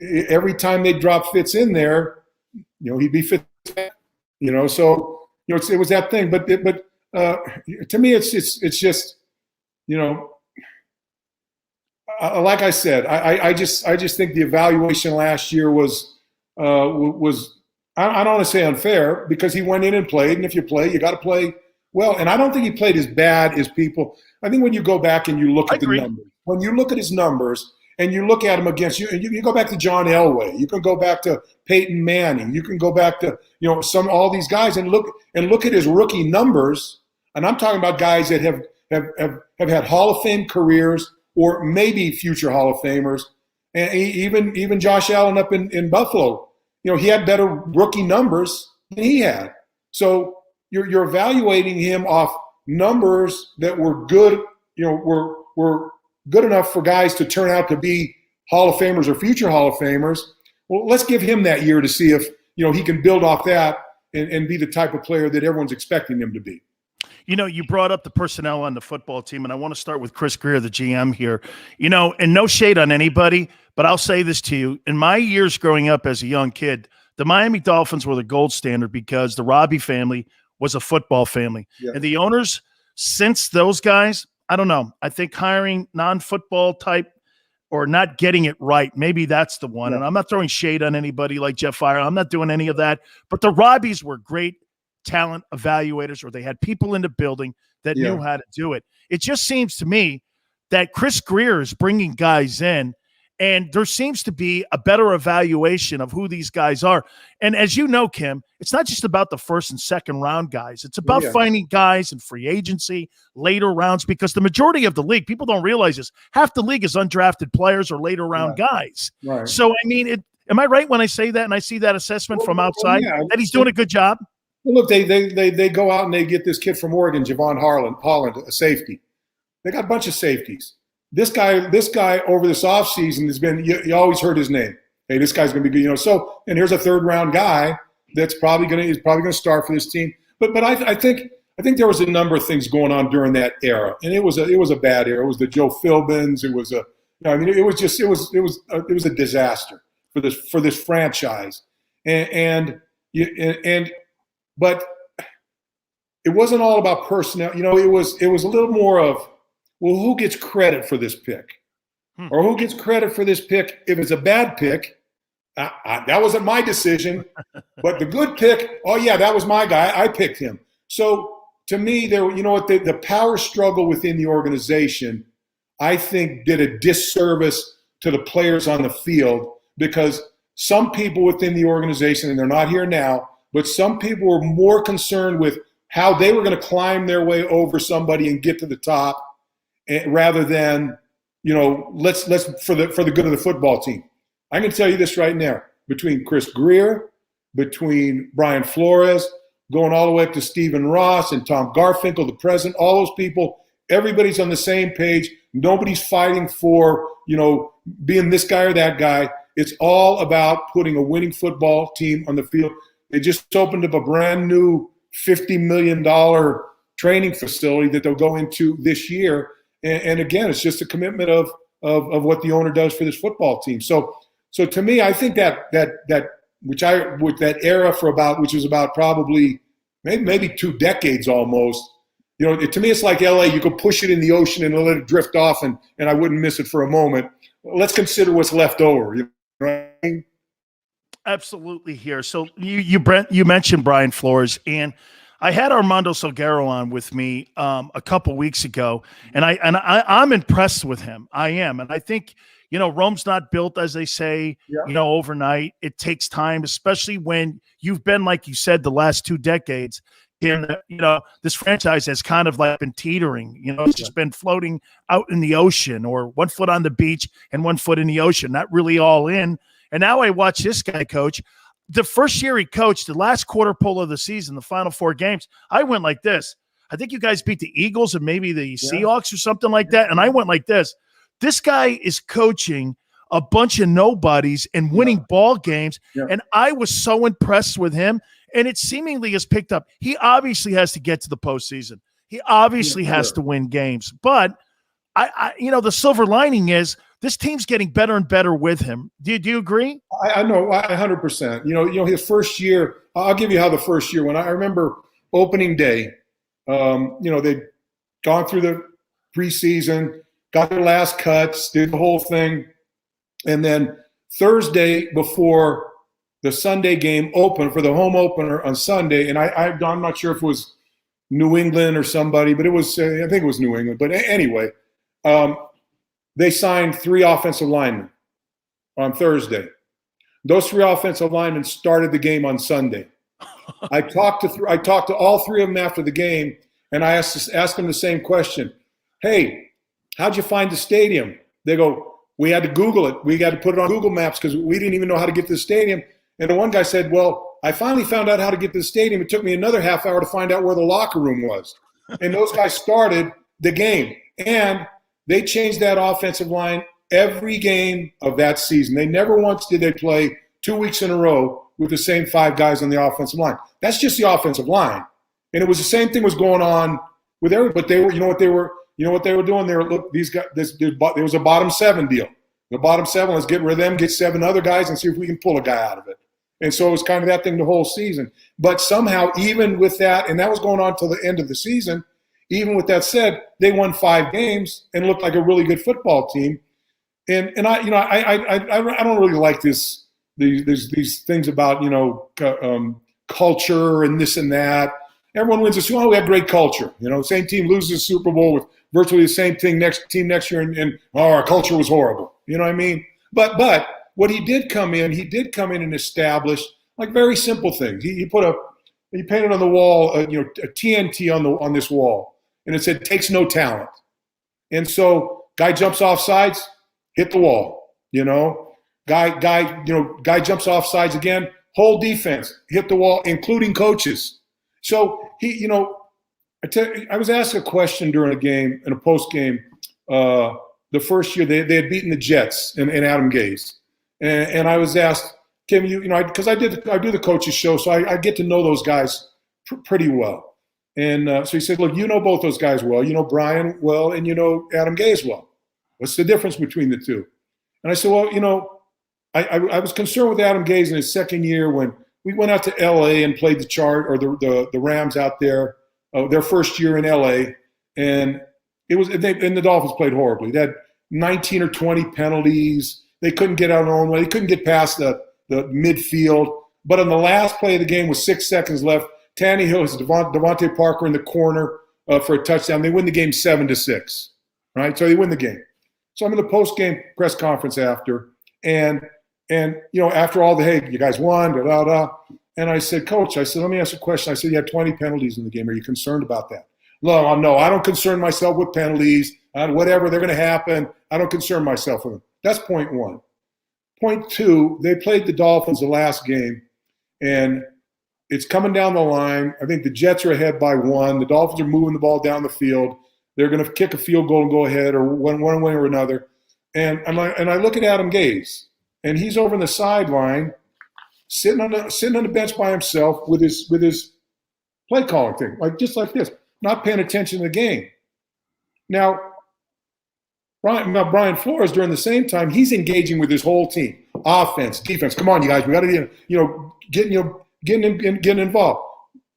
every time they drop Fitz in there, he'd be Fitz. So it was that thing. But to me, it's just like I said, I just think the evaluation last year was I don't want to say unfair, because he went in and played, and if you play, you got to play well. And I don't think he played as bad as people. I think when you go back and you look at the numbers, when you look at his numbers and you look at him against you, and you go back to John Elway, you can go back to Peyton Manning, you can go back to all these guys and look at his rookie numbers. And I'm talking about guys that have had Hall of Fame careers or maybe future Hall of Famers, and even Josh Allen up in Buffalo. He had better rookie numbers than he had. So you're evaluating him off numbers that were good, were good enough for guys to turn out to be Hall of Famers or future Hall of Famers. Well, let's give him that year to see if, he can build off that and be the type of player that everyone's expecting him to be. You brought up the personnel on the football team, and I want to start with Chris Greer, the GM here. And no shade on anybody, but I'll say this to you. In my years growing up as a young kid, the Miami Dolphins were the gold standard because the Robbie family was a football family. Yeah. And the owners, since those guys, I don't know, I think hiring non-football type or not getting it right, maybe that's the one. Yeah. And I'm not throwing shade on anybody like Jeff Fire. I'm not doing any of that. But the Robbies were great talent evaluators, or they had people in the building that knew how to do it. It just seems to me that Chris Greer is bringing guys in, and there seems to be a better evaluation of who these guys are. And as you know, Kim, it's not just about the first and second round guys. It's about finding guys in free agency, later rounds, because the majority of the league, people don't realize this, half the league is undrafted players or later round guys. Right. So, I mean, am I right when I say that and I see that assessment from outside that he's doing a good job? Well, look, they go out and they get this kid from Oregon, Javon Holland, a safety. They got a bunch of safeties. This guy over this offseason has been, you always heard his name. Hey, this guy's going to be good, So, and here's a third round guy that's probably going to start for this team. But I think there was a number of things going on during that era, and it was a bad era. It was the Joe Philbins. It was it was a disaster for this franchise, but it wasn't all about personnel. It was a little more of, well, who gets credit for this pick? Or who gets credit for this pick if it's a bad pick? That wasn't my decision. But the good pick, oh, yeah, that was my guy. I picked him. So to me, the power struggle within the organization, I think, did a disservice to the players on the field, because some people within the organization, and they're not here now, but some people were more concerned with how they were going to climb their way over somebody and get to the top, rather than, let's for the good of the football team. I can tell you this right now: between Chris Greer, between Brian Flores, going all the way up to Stephen Ross and Tom Garfinkel, the president, all those people, everybody's on the same page. Nobody's fighting for, being this guy or that guy. It's all about putting a winning football team on the field. They just opened up a brand new $50 million training facility that they'll go into this year. And again, it's just a commitment of what the owner does for this football team. So to me, I think that with that era which was about probably maybe 2 decades almost. To me, it's like LA. You could push it in the ocean and let it drift off, and I wouldn't miss it for a moment. Let's consider what's left over. You know what I mean? Absolutely here. So you mentioned Brian Flores, and I had Armando Salguero on with me a couple weeks ago, and I'm impressed with him. I am, and I think Rome's not built, as they say, overnight. It takes time, especially when you've been, like you said, the last 2 decades. This franchise has kind of like been teetering. It's just been floating out in the ocean, or 1 foot on the beach and 1 foot in the ocean, not really all in. And now I watch this guy coach. The first year he coached, the last quarter pole of the season, the final 4 games, I went like this. I think you guys beat the Eagles and maybe the Seahawks or something like that. And I went like this. This guy is coaching a bunch of nobodies and winning ball games. Yeah. And I was so impressed with him. And it seemingly has picked up. He obviously has to get to the postseason. He obviously has to win games. But the silver lining is this team's getting better and better with him. Do you agree? I know 100%. His first year. I'll give you how the first year went. I remember opening day. They'd gone through the preseason, got their last cuts, did the whole thing, and then Thursday before the Sunday game open for the home opener on Sunday, and I'm not sure if it was New England or somebody, but it was I think it was New England. But anyway, they signed 3 offensive linemen on Thursday. Those 3 offensive linemen started the game on Sunday. I talked to all 3 of them after the game, and I asked them the same question. Hey, how'd you find the stadium? They go, we had to Google it. We got to put it on Google Maps because we didn't even know how to get to the stadium. And the one guy said, well, I finally found out how to get to the stadium. It took me another half hour to find out where the locker room was. And those guys started the game. And they changed that offensive line every game of that season. They never once did they play 2 weeks in a row with the same 5 guys on the offensive line. That's just the offensive line. And it was the same thing was going on with everybody. But they were, what they were doing? They were, look, these guys, there was a bottom 7 deal. The bottom 7, let's get rid of them, get 7 other guys, and see if we can pull a guy out of it. And so it was kind of that thing the whole season. But somehow, even with that, and that was going on till the end of the season, even with that said, they won 5 games and looked like a really good football team. And I don't really like these things about culture and this and that. Everyone wins this. We have great culture. Same team loses the Super Bowl with virtually the same team next year, and our culture was horrible. You know what I mean? But what he did come in and establish like very simple things. He painted on the wall, a TNT on this wall, and it said takes no talent. And so guy jumps off sides, hit the wall. Guy jumps off sides again, whole defense hit the wall, including coaches. So I was asked a question during a game, in a post game, the first year they had beaten the Jets and Adam Gase. And I was asked, Kim, because I do the coaches show, so I get to know those guys pretty well. And so he said, look, both those guys well. You know Brian well, and Adam Gase well. What's the difference between the two? And I said, well, I was concerned with Adam Gase in his second year when we went out to L.A. and played the Rams out there, their first year in L.A. And the Dolphins played horribly. They had 19 or 20 penalties. They couldn't get out of their own way. They couldn't get past the midfield. But on the last play of the game with 6 seconds left, Tannehill has Devontae Parker in the corner for a touchdown. They win the game 7-6, right? So they win the game. So I'm in the post-game press conference after, and after all hey, you guys won, And I said, Coach, I said, let me ask you a question. I said, you had 20 penalties in the game. Are you concerned about that? No, I don't concern myself with penalties. Whatever, they're going to happen. I don't concern myself with them. That's point one. Point two, they played the Dolphins the last game, and it's coming down the line. I think the Jets are ahead by 1. The Dolphins are moving the ball down the field. They're going to kick a field goal and go ahead, or one way or another. And I look at Adam Gase, and he's over on the sideline, sitting on the bench by himself with his play calling thing, just like this, not paying attention to the game. Now Brian Flores, during the same time, he's engaging with his whole team, offense, defense. Come on, you guys, we got to getting involved.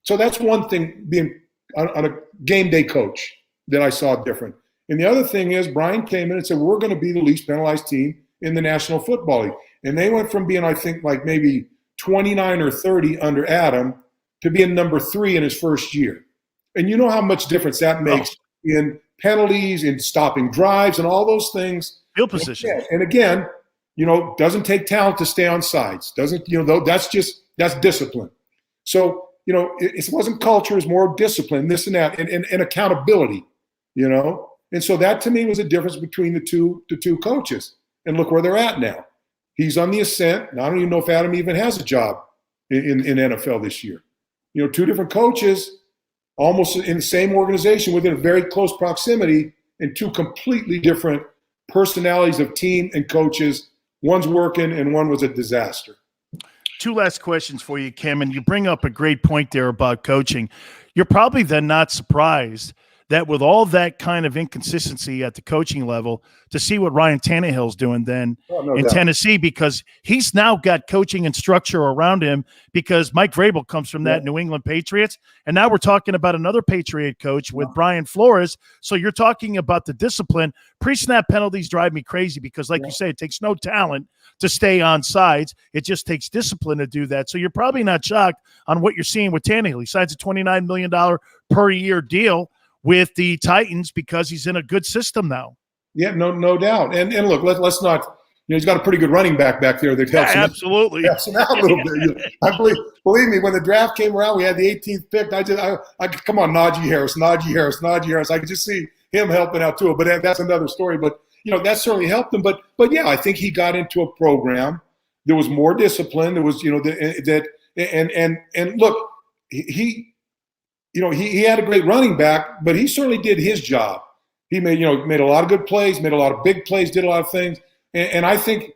So that's one thing, being on a game day coach, that I saw different. And the other thing is, Brian came in and said, we're going to be the least penalized team in the National Football League. And they went from being, I think, like maybe 29 or 30 under Adam to being number 3 in his first year. And you know how much difference that makes in penalties, in stopping drives, and all those things. Field position. And again, doesn't take talent to stay on sides. That's discipline. So, it wasn't culture, it was more discipline, this and that, and accountability, And so that to me was a difference between the two coaches. And look where they're at now. He's on the ascent. And I don't even know if Adam even has a job in NFL this year. Two different coaches, almost in the same organization, within a very close proximity, and two completely different personalities of team and coaches. One's working and one was a disaster. 2 last questions for you, Kim, and you bring up a great point there about coaching. You're probably then not surprised that with all that kind of inconsistency at the coaching level, to see what Ryan Tannehill's doing then in Tennessee, because he's now got coaching and structure around him, because Mike Vrabel comes from that New England Patriots. And now we're talking about another Patriot coach with Brian Flores. So you're talking about the discipline. Pre-snap penalties drive me crazy because, like you say, it takes no talent to stay on sides. It just takes discipline to do that. So you're probably not shocked on what you're seeing with Tannehill. He signs a $29 million per year deal with the Titans because he's in a good system now. Yeah, no doubt. And look, let's not, he's got a pretty good running back there that helps him. Absolutely. Helps him out a little bit. I believe me, when the draft came around, we had the 18th pick. I come on, Najee Harris. I could just see him helping out too. But that's another story. But that certainly helped him. But yeah, I think he got into a program. There was more discipline. There was, and look, he had a great running back, but he certainly did his job. He made a lot of good plays, made a lot of big plays, did a lot of things. And I think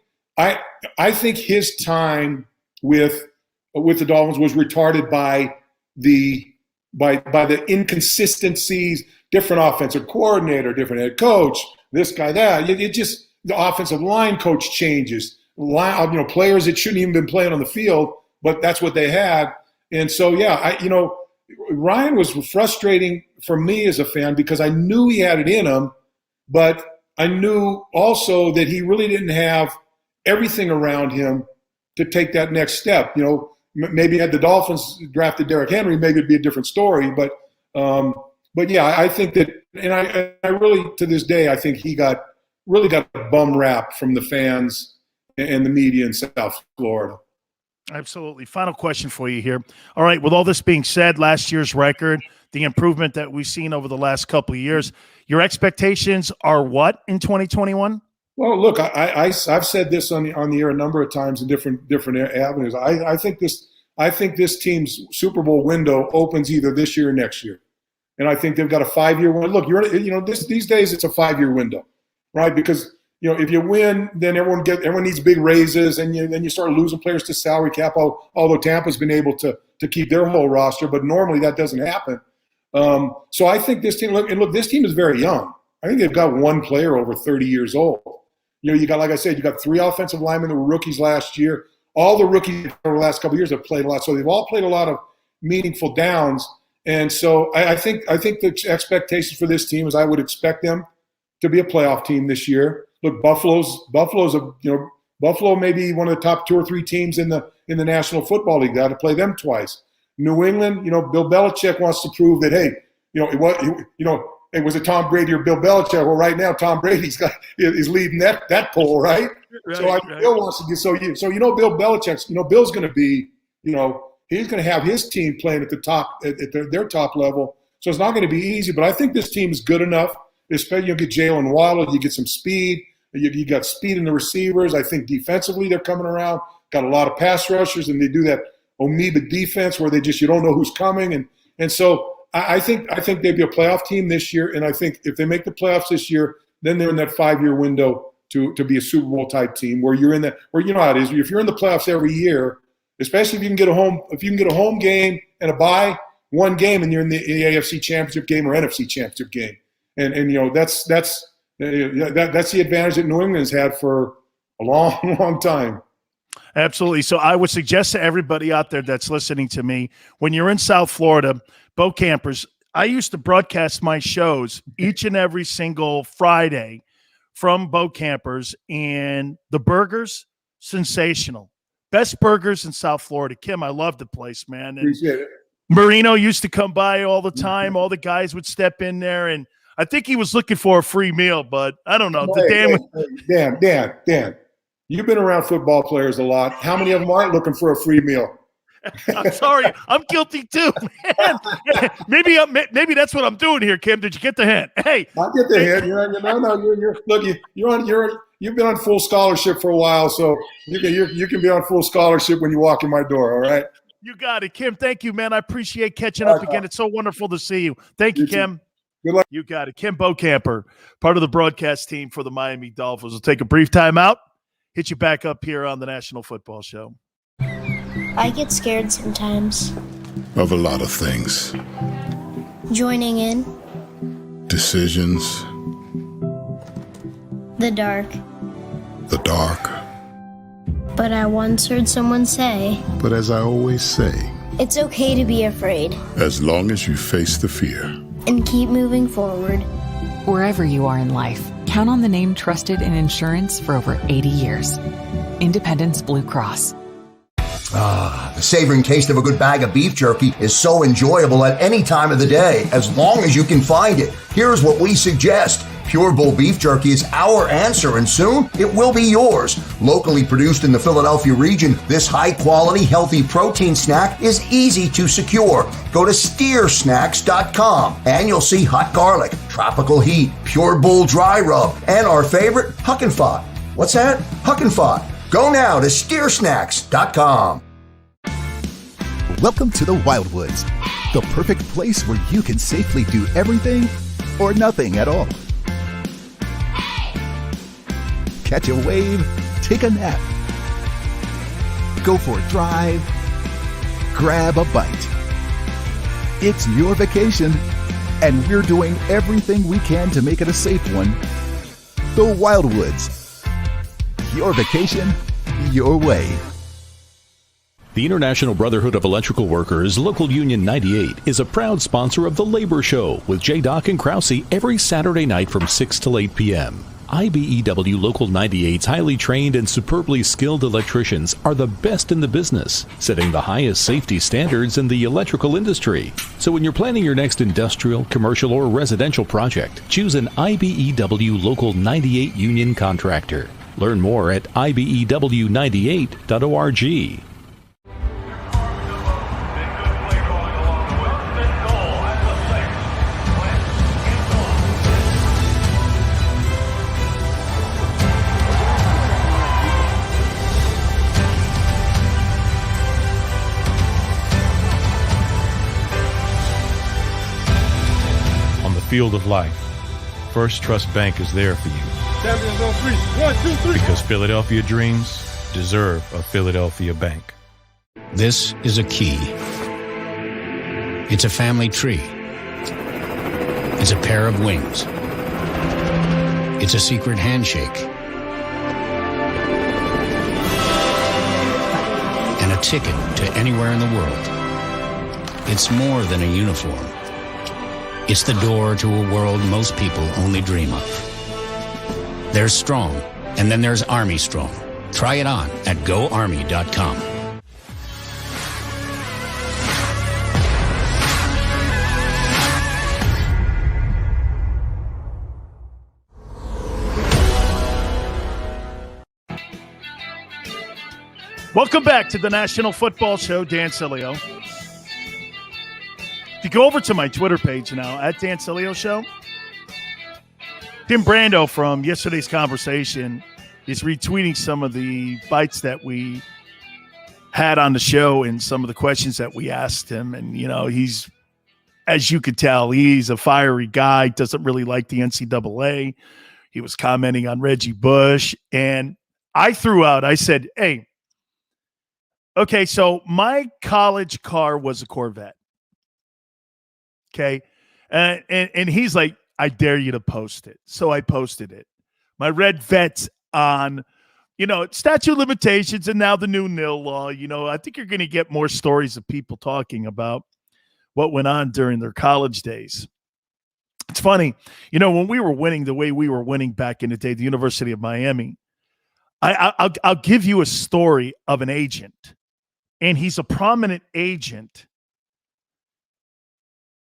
his time with the Dolphins was retarded by the inconsistencies, different offensive coordinator, different head coach, this guy, that. It just, the offensive line coach changes. Players that shouldn't even been playing on the field, but that's what they had. And so, yeah, Ryan was frustrating for me as a fan because I knew he had it in him, but I knew also that he really didn't have everything around him to take that next step. Maybe had the Dolphins drafted Derrick Henry, maybe it'd be a different story. But yeah, I think that, and I really, to this day, I think he really got a bum rap from the fans and the media in South Florida. Absolutely. Final question for you here. All right, with all this being said, last year's record, the improvement that we've seen over the last couple of years, your expectations are what in 2021? Well, look, I've said this on the air a number of times in different avenues. I think this team's Super Bowl window opens either this year or next year, and I think they've got a 5-year window. Look, these days it's a 5-year window, right? Because if you win, then everyone needs big raises, and then you start losing players to salary cap. Although Tampa's been able to keep their whole roster, but normally that doesn't happen. So I think this team. Look, this team is very young. I think they've got one player over 30 years old. You got, like I said, you got 3 offensive linemen that were rookies last year. All the rookies over the last couple of years have played a lot, so they've all played a lot of meaningful downs. And so I think the expectations for this team is I would expect them to be a playoff team this year. Look, Buffalo's Buffalo may be one of the top 2 or 3 teams in the National Football League. They had to play them twice. New England, Bill Belichick wants to prove that, hey, it was a Tom Brady or Bill Belichick. Well, right now Tom Brady's is leading that poll, right? So Bill wants to get so Bill Belichick's Bill's going to be he's going to have his team playing at the top, at their top level. So it's not going to be easy. But I think this team is good enough. Especially you get Jalen Waddle, you get some speed. You got speed in the receivers. I think defensively they're coming around. Got a lot of pass rushers, and they do that amoeba defense where you don't know who's coming. And so I think they'd be a playoff team this year. And I think if they make the playoffs this year, then they're in that 5-year window to be a Super Bowl type team where you're in that, where you know how it is. If you're in the playoffs every year, especially if you can get a home game and a bye, one game, and you're in the AFC Championship game or NFC Championship game. And you know, that's the advantage that New England's had for a long, long time. Absolutely. So I would suggest to everybody out there that's listening to me, when you're in South Florida, Bokampers, I used to broadcast my shows each and every single Friday from Bokampers, and the burgers, sensational. Best burgers in South Florida. Kim, I love the place, man. And Appreciate it. Marino used to come by all the time. All the guys would step in there, and I think he was looking for a free meal, but I don't know. Dan, you've been around football players a lot. How many of them aren't looking for a free meal? I'm sorry. I'm guilty too, man. Maybe that's what I'm doing here, Kim. Did you get the hint? Hey, I get the hint. You've been on full scholarship for a while, so you can be on full scholarship when you walk in my door. All right. You got it, Kim. Thank you, man. I appreciate catching up again. It's so wonderful to see you. Thank you, Kim. Good luck. You got it. Kim Bokamper, part of the broadcast team for the Miami Dolphins. We'll take a brief time out. Hit you back up here on the National Football Show. I get scared sometimes. Of a lot of things. Joining in. Decisions. The dark. The dark. But I once heard someone say, But as I always say, it's okay to be afraid. as long as you face the fear. And keep moving forward. Wherever you are in life, count on the name trusted in insurance for over 80 years. Independence Blue Cross. The savoring taste of a good bag of beef jerky is so enjoyable at any time of the day, as long as you can find it. Here's what we suggest. Pure Bull Beef Jerky is our answer, and soon it will be yours. Locally produced in the Philadelphia region, this high-quality, healthy protein snack is easy to secure. Go to steersnacks.com, and you'll see hot garlic, tropical heat, Pure Bull dry rub, and our favorite, Huck and Fod. What's that? Huck and Fod. Go now to steersnacks.com. Welcome to the Wildwoods, the perfect place where you can safely do everything or nothing at all. Catch a wave, take a nap, go for a drive, grab a bite. It's your vacation, and we're doing everything we can to make it a safe one. The Wildwoods. Your vacation, your way. The International Brotherhood of Electrical Workers, Local Union 98, is a proud sponsor of The Labor Show with J. and Krause every Saturday night from 6 till 8 p.m. IBEW Local 98's highly trained and superbly skilled electricians are the best in the business, setting the highest safety standards in the electrical industry. So when you're planning your next industrial, commercial, or residential project, choose an IBEW Local 98 union contractor. Learn more at IBEW98.org. Field of life, First Trust Bank is there for you. Champions on three. 1, 2, 3. Because Philadelphia dreams deserve a Philadelphia bank. This is a key. It's a family tree. It's a pair of wings. It's a secret handshake. And a ticket to anywhere in the world. It's more than a uniform. It's the door to a world most people only dream of. There's Strong, and then there's Army Strong. Try it on at GoArmy.com. Welcome back to the National Football Show. Dan Sileo. If you go over to my Twitter page now, at Dan Sileo Show, Tim Brando from yesterday's conversation is retweeting some of the bites that we had on the show and some of the questions that we asked him. And, you know, he's, as you could tell, he's a fiery guy, doesn't really like the NCAA. He was commenting on Reggie Bush. And I said, hey, okay, so my college car was a Corvette. Okay. And he's like, I dare you to post it. So I posted it. My red Vet's on, you know, statute of limitations and now the new nil law. You know, I think you're going to get more stories of people talking about what went on during their college days. It's funny, you know, when we were winning the way we were winning back in the day, the University of Miami, I'll give you a story of an agent, and he's a prominent agent.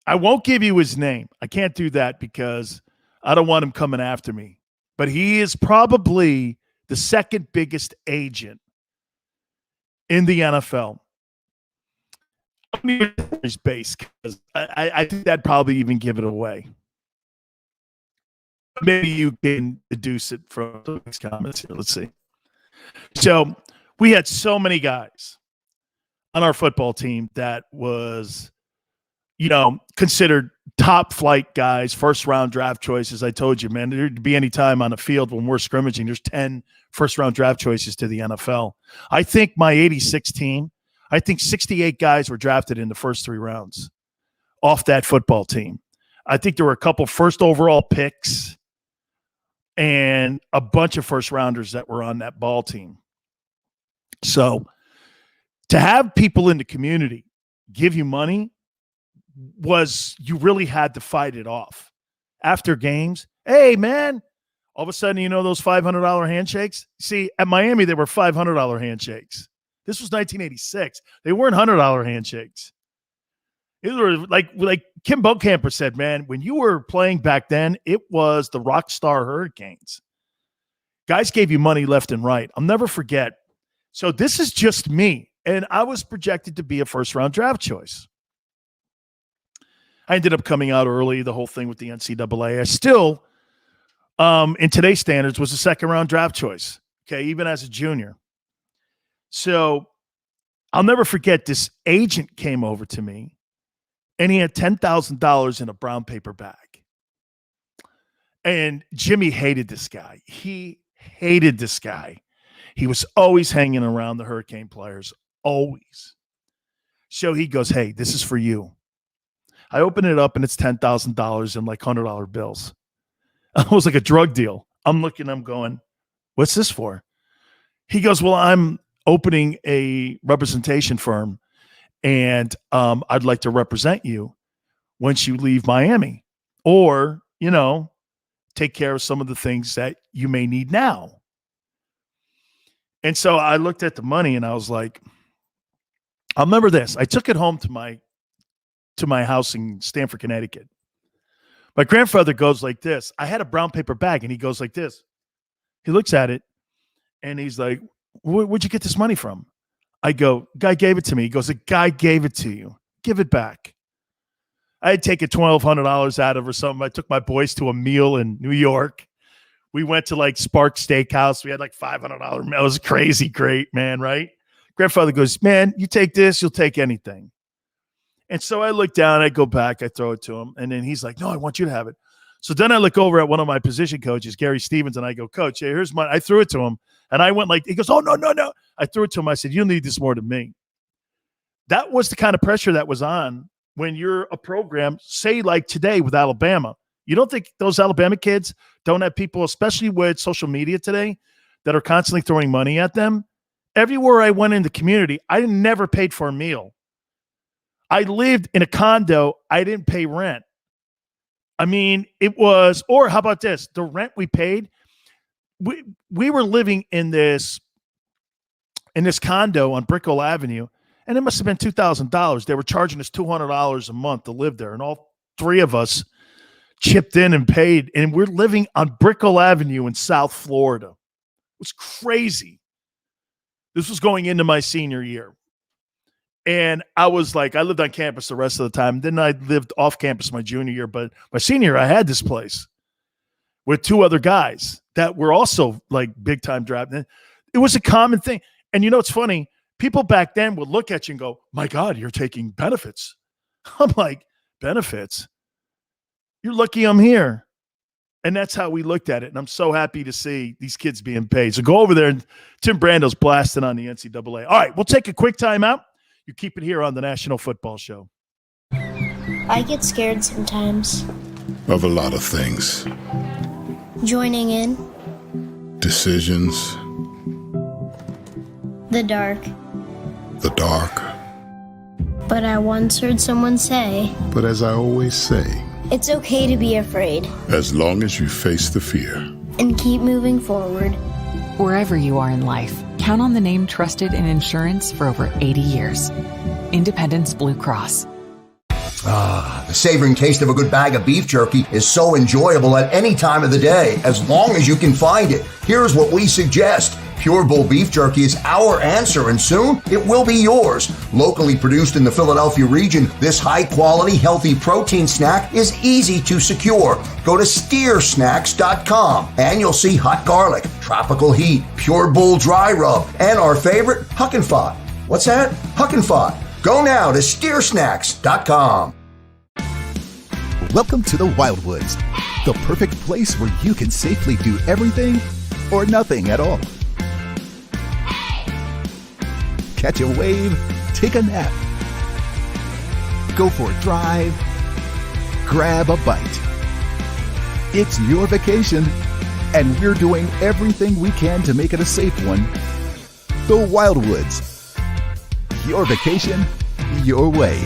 I won't give you his name. I can't do that because I don't want him coming after me. But he is probably the second biggest agent in the NFL. His base, because I think that'd probably even give it away. Maybe you can deduce it from these comments here. Let's see. So we had so many guys on our football team that was, you know, considered top flight guys, first round draft choices. I told you, man, there'd be any time on the field when we're scrimmaging, there's 10 first round draft choices to the NFL. I think my 86 team, I think 68 guys were drafted in the first 3 rounds off that football team. I think there were a couple first overall picks and a bunch of first rounders that were on that ball team. So to have people in the community give you money was, you really had to fight it off. After games, hey, man, all of a sudden, you know, those $500 handshakes? See, at Miami, they were $500 handshakes. This was 1986. They weren't $100 handshakes. It were like Kim Bokamper said, man, when you were playing back then, it was the rock star Hurricanes. Guys gave you money left and right. I'll never forget. So this is just me, and I was projected to be a first-round draft choice. I ended up coming out early, the whole thing with the NCAA. I still, in today's standards, was a second-round draft choice, okay, even as a junior. So I'll never forget, this agent came over to me, and he had $10,000 in a brown paper bag. And Jimmy hated this guy. He hated this guy. He was always hanging around the Hurricane players, always. So he goes, hey, this is for you. I open it up, and it's $10,000 in like $100 bills. It was like a drug deal. I'm looking, I'm going, what's this for? He goes, well, I'm opening a representation firm, and I'd like to represent you once you leave Miami, or, you know, take care of some of the things that you may need now. And so I looked at the money, and I was like, I'll remember this. I took it home to my house in Stamford, Connecticut. My grandfather goes like this. I had a brown paper bag, and he goes like this. He looks at it, and he's like, where'd you get this money from? I go, guy gave it to me. He goes, a guy gave it to you. Give it back. I had taken $1,200 out of or something. I took my boys to a meal in New York. We went to like Spark Steakhouse. We had like $500 meal. It was crazy great, man, right? Grandfather goes, man, you take this, you'll take anything. And so I look down, I go back, I throw it to him. And then he's like, no, I want you to have it. So then I look over at one of my position coaches, Gary Stevens, and I go, Coach, hey, here's mine. I threw it to him. And I went like, he goes, oh, no. I threw it to him. I said, you need this more than me. That was the kind of pressure that was on when you're a program, say like today with Alabama. You don't think those Alabama kids don't have people, especially with social media today, that are constantly throwing money at them? Everywhere I went in the community, I never paid for a meal. I lived in a condo. I didn't pay rent. I mean, it was, or how about this? The rent we paid, we were living in this condo on Brickell Avenue, and it must have been $2,000. They were charging us $200 a month to live there, and all 3 of us chipped in and paid, and we're living on Brickell Avenue in South Florida. It was crazy. This was going into my senior year. And I was like, I lived on campus the rest of the time. Then I lived off campus my junior year. But my senior year, I had this place with two other guys that were also like big time drafting. It was a common thing. And you know, it's funny. People back then would look at you and go, my God, you're taking benefits. I'm like, benefits? You're lucky I'm here. And that's how we looked at it. And I'm so happy to see these kids being paid. So go over there, and Tim Brando's blasting on the NCAA. All right, we'll take a quick timeout. You keep it here on the National Football Show. I get scared sometimes. Of a lot of things. Joining in. Decisions. The dark. The dark. But I once heard someone say, But as I always say, it's okay to be afraid. as long as you face the fear. And keep moving forward. Wherever you are in life, count on the name trusted in insurance for over 80 years. Independence Blue Cross. The savoring taste of a good bag of beef jerky is so enjoyable at any time of the day, as long as you can find it. Here's what we suggest. Pure Bull Beef Jerky is our answer, and soon it will be yours. Locally produced in the Philadelphia region, this high-quality, healthy protein snack is easy to secure. Go to steersnacks.com, and you'll see hot garlic, tropical heat, Pure Bull dry rub, and our favorite, Huck and Fod. What's that? Huck and Fod. Go now to steersnacks.com. Welcome to the Wildwoods, the perfect place where you can safely do everything or nothing at all. Catch a wave, take a nap, go for a drive, grab a bite. It's your vacation, and we're doing everything we can to make it a safe one. The Wildwoods. Your vacation, your way.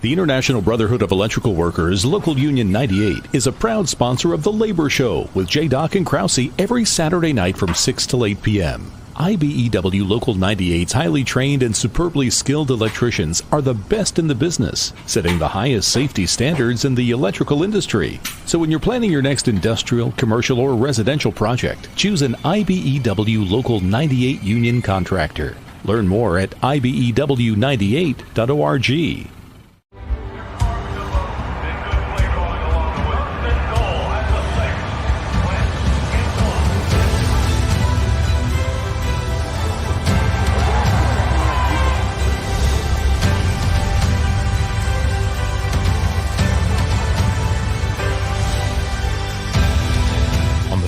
The International Brotherhood of Electrical Workers, Local Union 98, is a proud sponsor of The Labor Show with J. and Krause every Saturday night from 6 till 8 p.m. IBEW Local 98's highly trained and superbly skilled electricians are the best in the business, setting the highest safety standards in the electrical industry. So when you're planning your next industrial, commercial, or residential project, choose an IBEW Local 98 union contractor. Learn more at ibew98.org.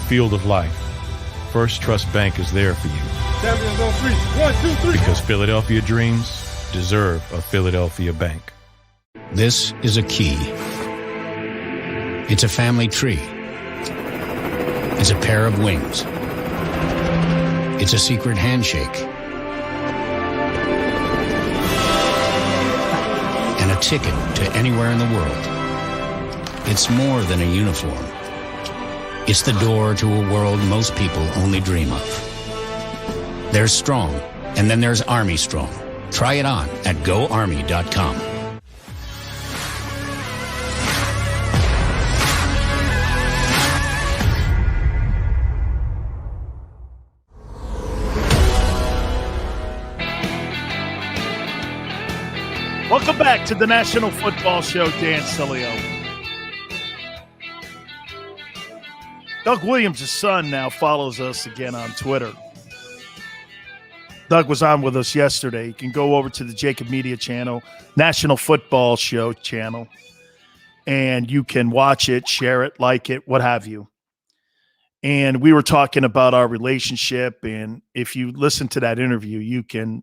Field of life, First Trust Bank is there for you. Champions on 3. 1, 2, 3. Because Philadelphia dreams deserve a Philadelphia bank. This is a key. It's a family tree. It's a pair of wings. It's a secret handshake. And a ticket to anywhere in the world. It's more than a uniform. It's the door to a world most people only dream of. There's Strong, and then there's Army Strong. Try it on at GoArmy.com. Welcome back to the National Football Show. Dan Sileo. Doug Williams' son now follows us again on Twitter. Doug was on with us yesterday. You can go over to the JAKIB Media channel, National Football Show channel, and you can watch it, share it, like it, what have you. And we were talking about our relationship, and if you listen to that interview, you can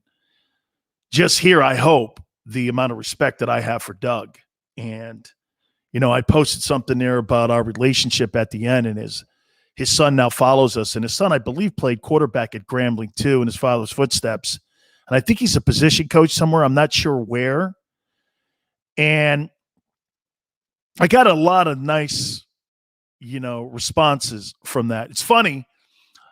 just hear, I hope, the amount of respect that I have for Doug. And you know, I posted something there about our relationship at the end, and his son now follows us. And his son, I believe, played quarterback at Grambling too, in his father's footsteps. And I think he's a position coach somewhere. I'm not sure where. And I got a lot of nice, responses from that. It's funny.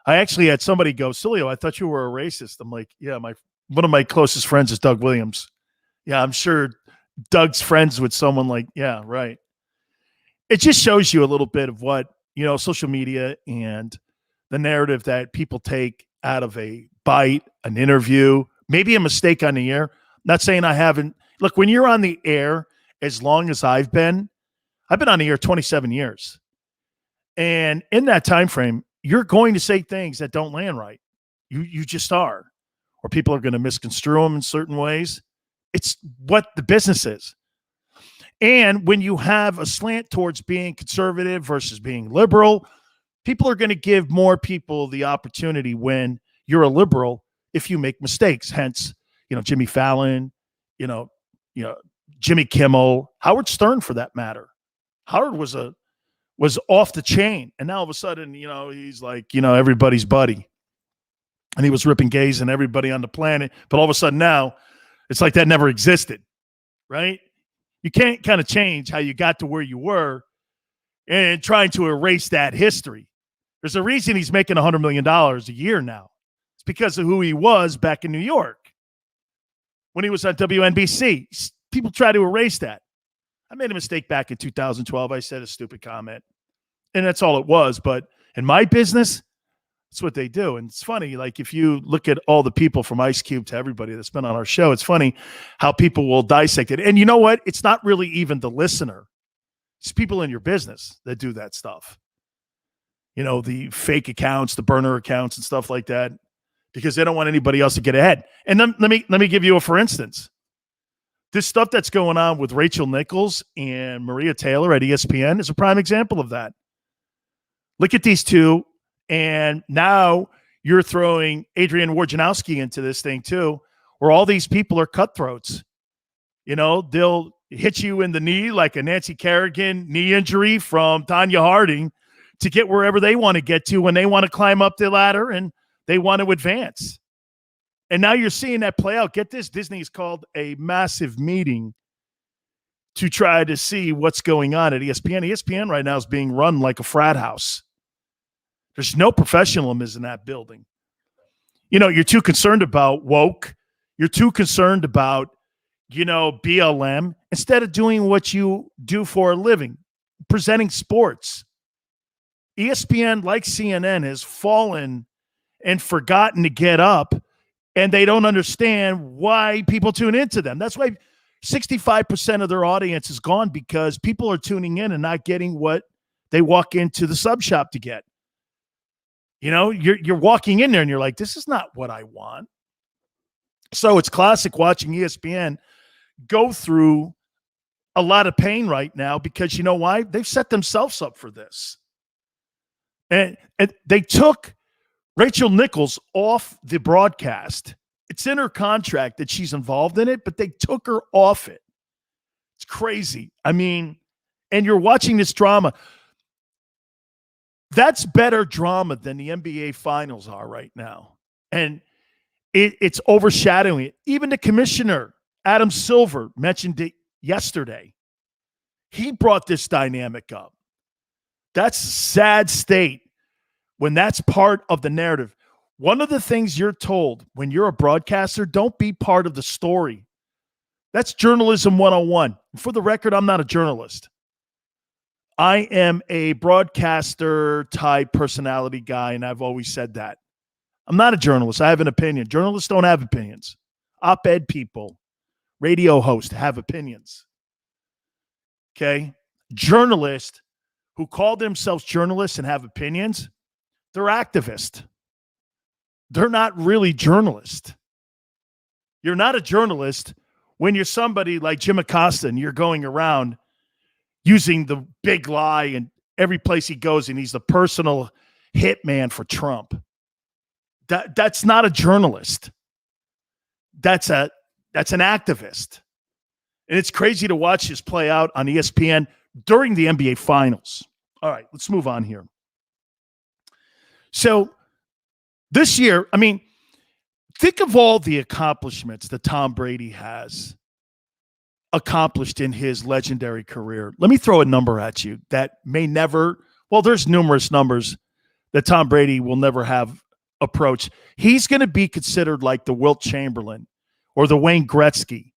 I actually had somebody go, Sileo, I thought you were a racist. I'm like, yeah, one of my closest friends is Doug Williams. Yeah, I'm sure Doug's friends with someone like, yeah, right. It just shows you a little bit of what, social media and the narrative that people take out of a bite, an interview, maybe a mistake on the air. Not saying I haven't. Look, when you're on the air as long as I've been on the air 27 years. And in that time frame, you're going to say things that don't land right. You just are. Or people are going to misconstrue them in certain ways. It's what the business is. And when you have a slant towards being conservative versus being liberal, people are going to give more people the opportunity when you're a liberal if you make mistakes. Hence, Jimmy Fallon, Jimmy Kimmel, Howard Stern for that matter. Howard was off the chain. And now all of a sudden, he's like, everybody's buddy. And he was ripping gays and everybody on the planet. But all of a sudden now, it's like that never existed, right? You can't kind of change how you got to where you were and trying to erase that history. There's a reason he's making $100 million a year now. It's because of who he was back in New York when he was on WNBC. People try to erase that. I made a mistake back in 2012. I said a stupid comment, and that's all it was. But in my business, that's what they do. And it's funny, like if you look at all the people from Ice Cube to everybody that's been on our show, it's funny how people will dissect it. And you know what? It's not really even the listener. It's people in your business that do that stuff. The fake accounts, the burner accounts and stuff like that, because they don't want anybody else to get ahead. And let me give you a for instance. This stuff that's going on with Rachel Nichols and Maria Taylor at ESPN is a prime example of that. Look at these two, and now you're throwing Adrian Wojnarowski into this thing too, where all these people are cutthroats. They'll hit you in the knee like a Nancy Kerrigan knee injury from Tanya Harding to get wherever they want to get to when they want to climb up the ladder and they want to advance. And now you're seeing that play out. Get this, Disney's called a massive meeting to try to see what's going on at ESPN. ESPN right now is being run like a frat house. There's no professionalism in that building. You're too concerned about woke. You're too concerned about, BLM, instead of doing what you do for a living, presenting sports. ESPN, like CNN, has fallen and forgotten to get up, and they don't understand why people tune into them. That's why 65% of their audience is gone, because people are tuning in and not getting what they walk into the sub shop to get. You're walking in there and you're like, this is not what I want. So it's classic watching ESPN go through a lot of pain right now, because you know why? They've set themselves up for this. And they took Rachel Nichols off the broadcast. It's in her contract that she's involved in it, but they took her off it. It's crazy. And you're watching this drama. That's better drama than the NBA finals are right now. And it's overshadowing it. Even the commissioner, Adam Silver, mentioned it yesterday. He brought this dynamic up. That's a sad state when that's part of the narrative. One of the things you're told when you're a broadcaster, don't be part of the story. That's journalism 101. For the record, I'm not a journalist. I am a broadcaster type personality guy, and I've always said that. I'm not a journalist. I have an opinion. Journalists don't have opinions. Op-ed people, radio hosts have opinions. Okay? Journalists who call themselves journalists and have opinions, they're activists. They're not really journalists. You're not a journalist when you're somebody like Jim Acosta and you're going around using the big lie and every place he goes, and he's the personal hitman for Trump. That's not a journalist. That's an activist. And it's crazy to watch this play out on ESPN during the NBA Finals. All right, let's move on here. So this year, think of all the accomplishments that Tom Brady has accomplished in his legendary career. Let me throw a number at you that may never, there's numerous numbers that Tom Brady will never have approached. He's going to be considered like the Wilt Chamberlain or the Wayne Gretzky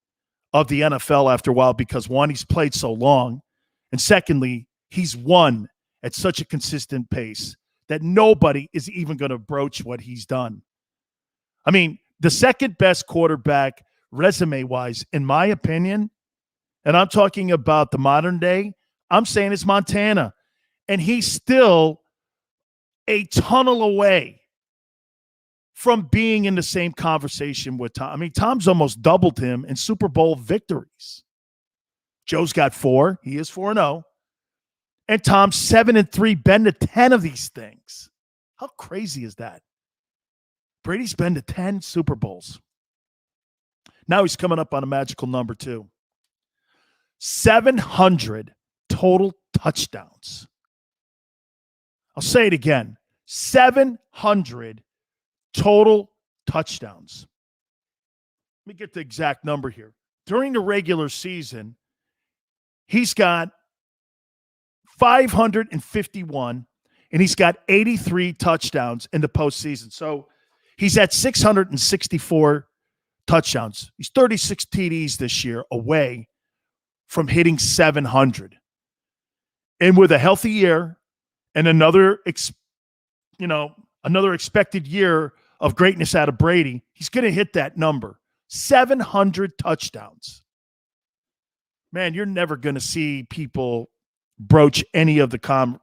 of the NFL after a while, because one, he's played so long, and secondly, he's won at such a consistent pace that nobody is even going to broach what he's done. I mean, the second best quarterback resume-wise, in my opinion, and I'm talking about the modern day, I'm saying it's Montana. And he's still a tunnel away from being in the same conversation with Tom. I mean, Tom's almost doubled him in Super Bowl victories. Joe's got 4. He is 4-0. And Tom's 7-3, been to 10 of these things. How crazy is that? Brady's been to 10 Super Bowls. Now he's coming up on a magical number 2. 700 total touchdowns. I'll say it again. 700 total touchdowns. Let me get the exact number here. During the regular season, he's got 551, and he's got 83 touchdowns in the postseason. So he's at 664 touchdowns. He's 36 TDs this year away from hitting 700. And with a healthy year and another expected year of greatness out of Brady, he's going to hit that number. 700 touchdowns. Man, you're never going to see people broach any of the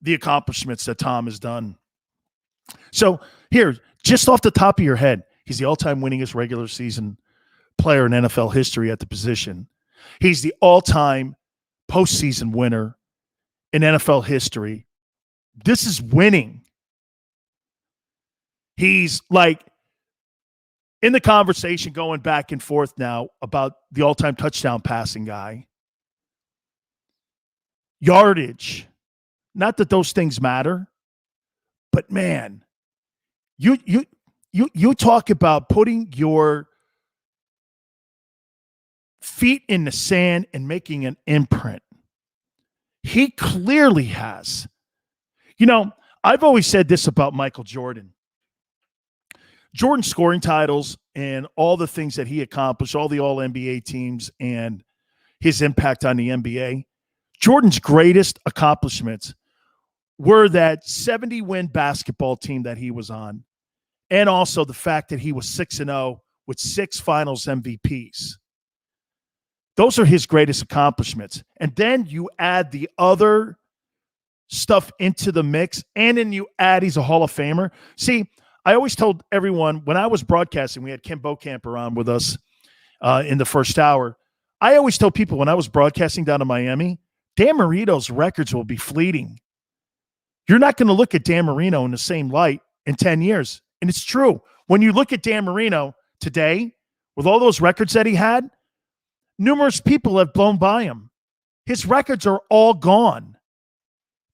accomplishments that Tom has done. So here, just off the top of your head, he's the all-time winningest regular season player in NFL history at the position. He's the all-time postseason winner in NFL history. This is winning. He's like in the conversation going back and forth now about the all-time touchdown passing guy. Yardage. Not that those things matter, but man, you talk about putting your feet in the sand and making an imprint. He clearly has. I've always said this about Michael Jordan. Jordan's scoring titles and all the things that he accomplished, all the All-NBA teams and his impact on the NBA. Jordan's greatest accomplishments were that 70-win basketball team that he was on, and also the fact that he was 6-0 with 6 finals MVPs. Those are his greatest accomplishments. And then you add the other stuff into the mix, and then you add he's a Hall of Famer. See, I always told everyone when I was broadcasting, we had Kim Bokamper on with us in the first hour. I always told people when I was broadcasting down in Miami, Dan Marino's records will be fleeting. You're not going to look at Dan Marino in the same light in 10 years. And it's true. When you look at Dan Marino today, with all those records that he had, numerous people have blown by him. His records are all gone.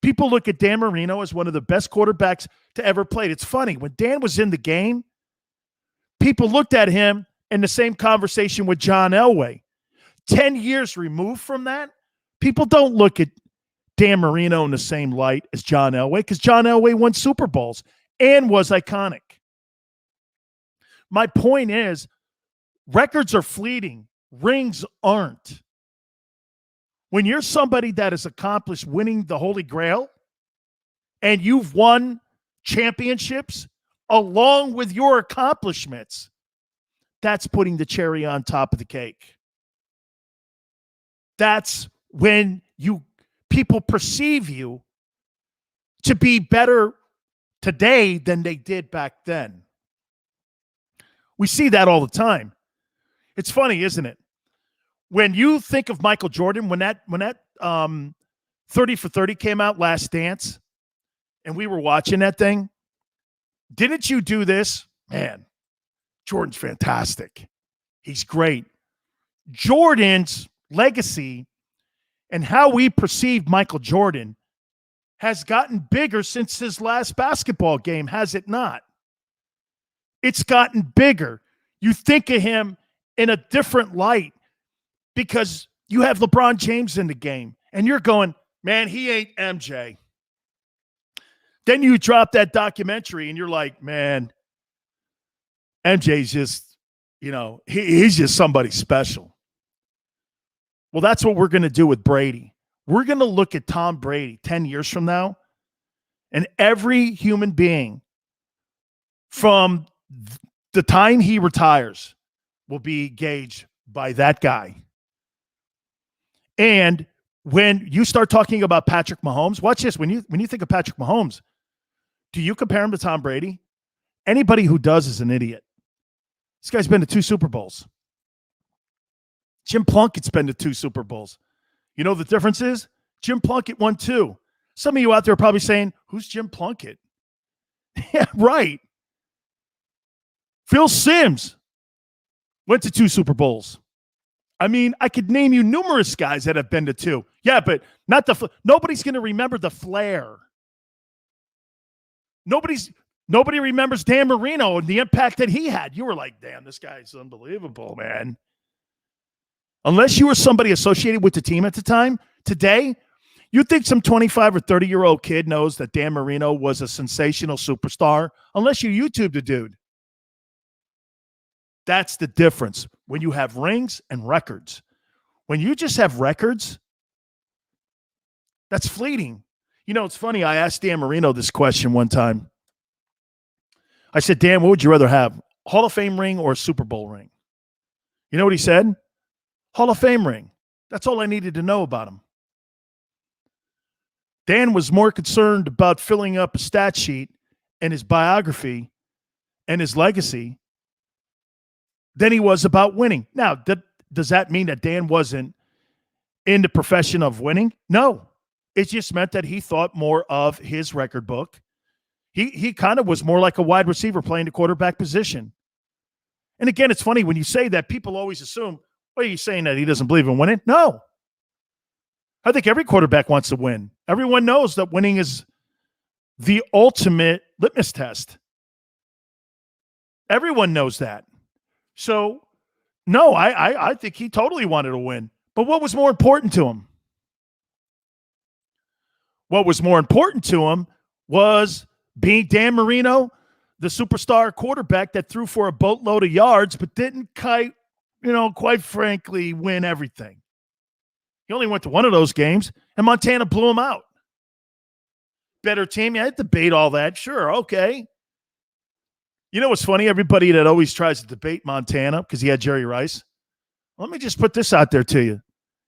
People look at Dan Marino as one of the best quarterbacks to ever play. It's funny. When Dan was in the game, people looked at him in the same conversation with John Elway. 10 years removed from that, people don't look at Dan Marino in the same light as John Elway because John Elway won Super Bowls and was iconic. My point is, records are fleeting. Rings aren't. When you're somebody that has accomplished winning the Holy Grail and you've won championships along with your accomplishments, that's putting the cherry on top of the cake. That's when people perceive you to be better today than they did back then. We see that all the time. It's funny, isn't it? When you think of Michael Jordan, when that 30 for 30 came out, Last Dance, and we were watching that thing, didn't you do this? Man, Jordan's fantastic. He's great. Jordan's legacy and how we perceive Michael Jordan has gotten bigger since his last basketball game, has it not? It's gotten bigger. You think of him in a different light because you have LeBron James in the game and you're going, man, he ain't MJ. Then you drop that documentary and you're like, man, MJ's just, he's just somebody special. Well, that's what we're going to do with Brady. We're going to look at Tom Brady 10 years from now, and every human being from The time he retires will be gauged by that guy. And when you start talking about Patrick Mahomes, watch this. When you think of Patrick Mahomes, do you compare him to Tom Brady? Anybody who does is an idiot. This guy's been to 2 Super Bowls. Jim Plunkett's been to 2 Super Bowls. You know the difference is? Jim Plunkett won 2. Some of you out there are probably saying, who's Jim Plunkett? Yeah, right. Phil Simms went to 2 Super Bowls. I mean, I could name you numerous guys that have been to 2. Yeah, but not nobody's going to remember the flair. Nobody remembers Dan Marino and the impact that he had. You were like, damn, this guy's unbelievable, man. Unless you were somebody associated with the team at the time, today, you think some 25 or 30-year-old kid knows that Dan Marino was a sensational superstar, unless you YouTube the dude. That's the difference when you have rings and records. When you just have records, that's fleeting. You know, it's funny. I asked Dan Marino this question one time. I said, Dan, what would you rather have? Hall of Fame ring or a Super Bowl ring? You know what he said? Hall of Fame ring. That's all I needed to know about him. Dan was more concerned about filling up a stat sheet and his biography and his legacy than he was about winning. Now, does that mean that Dan wasn't in the profession of winning? No. It just meant that he thought more of his record book. He kind of was more like a wide receiver playing the quarterback position. And again, it's funny when you say that, people always assume, what are you saying, that he doesn't believe in winning? No. I think every quarterback wants to win. Everyone knows that winning is the ultimate litmus test. Everyone knows that. So, no, I think he totally wanted to win. But what was more important to him? What was more important to him was being Dan Marino, the superstar quarterback that threw for a boatload of yards but didn't quite frankly, win everything. He only went to one of those games, and Montana blew him out. Better team? Yeah, I'd debate all that. Sure, okay. You know what's funny? Everybody that always tries to debate Montana because he had Jerry Rice. Let me just put this out there to you.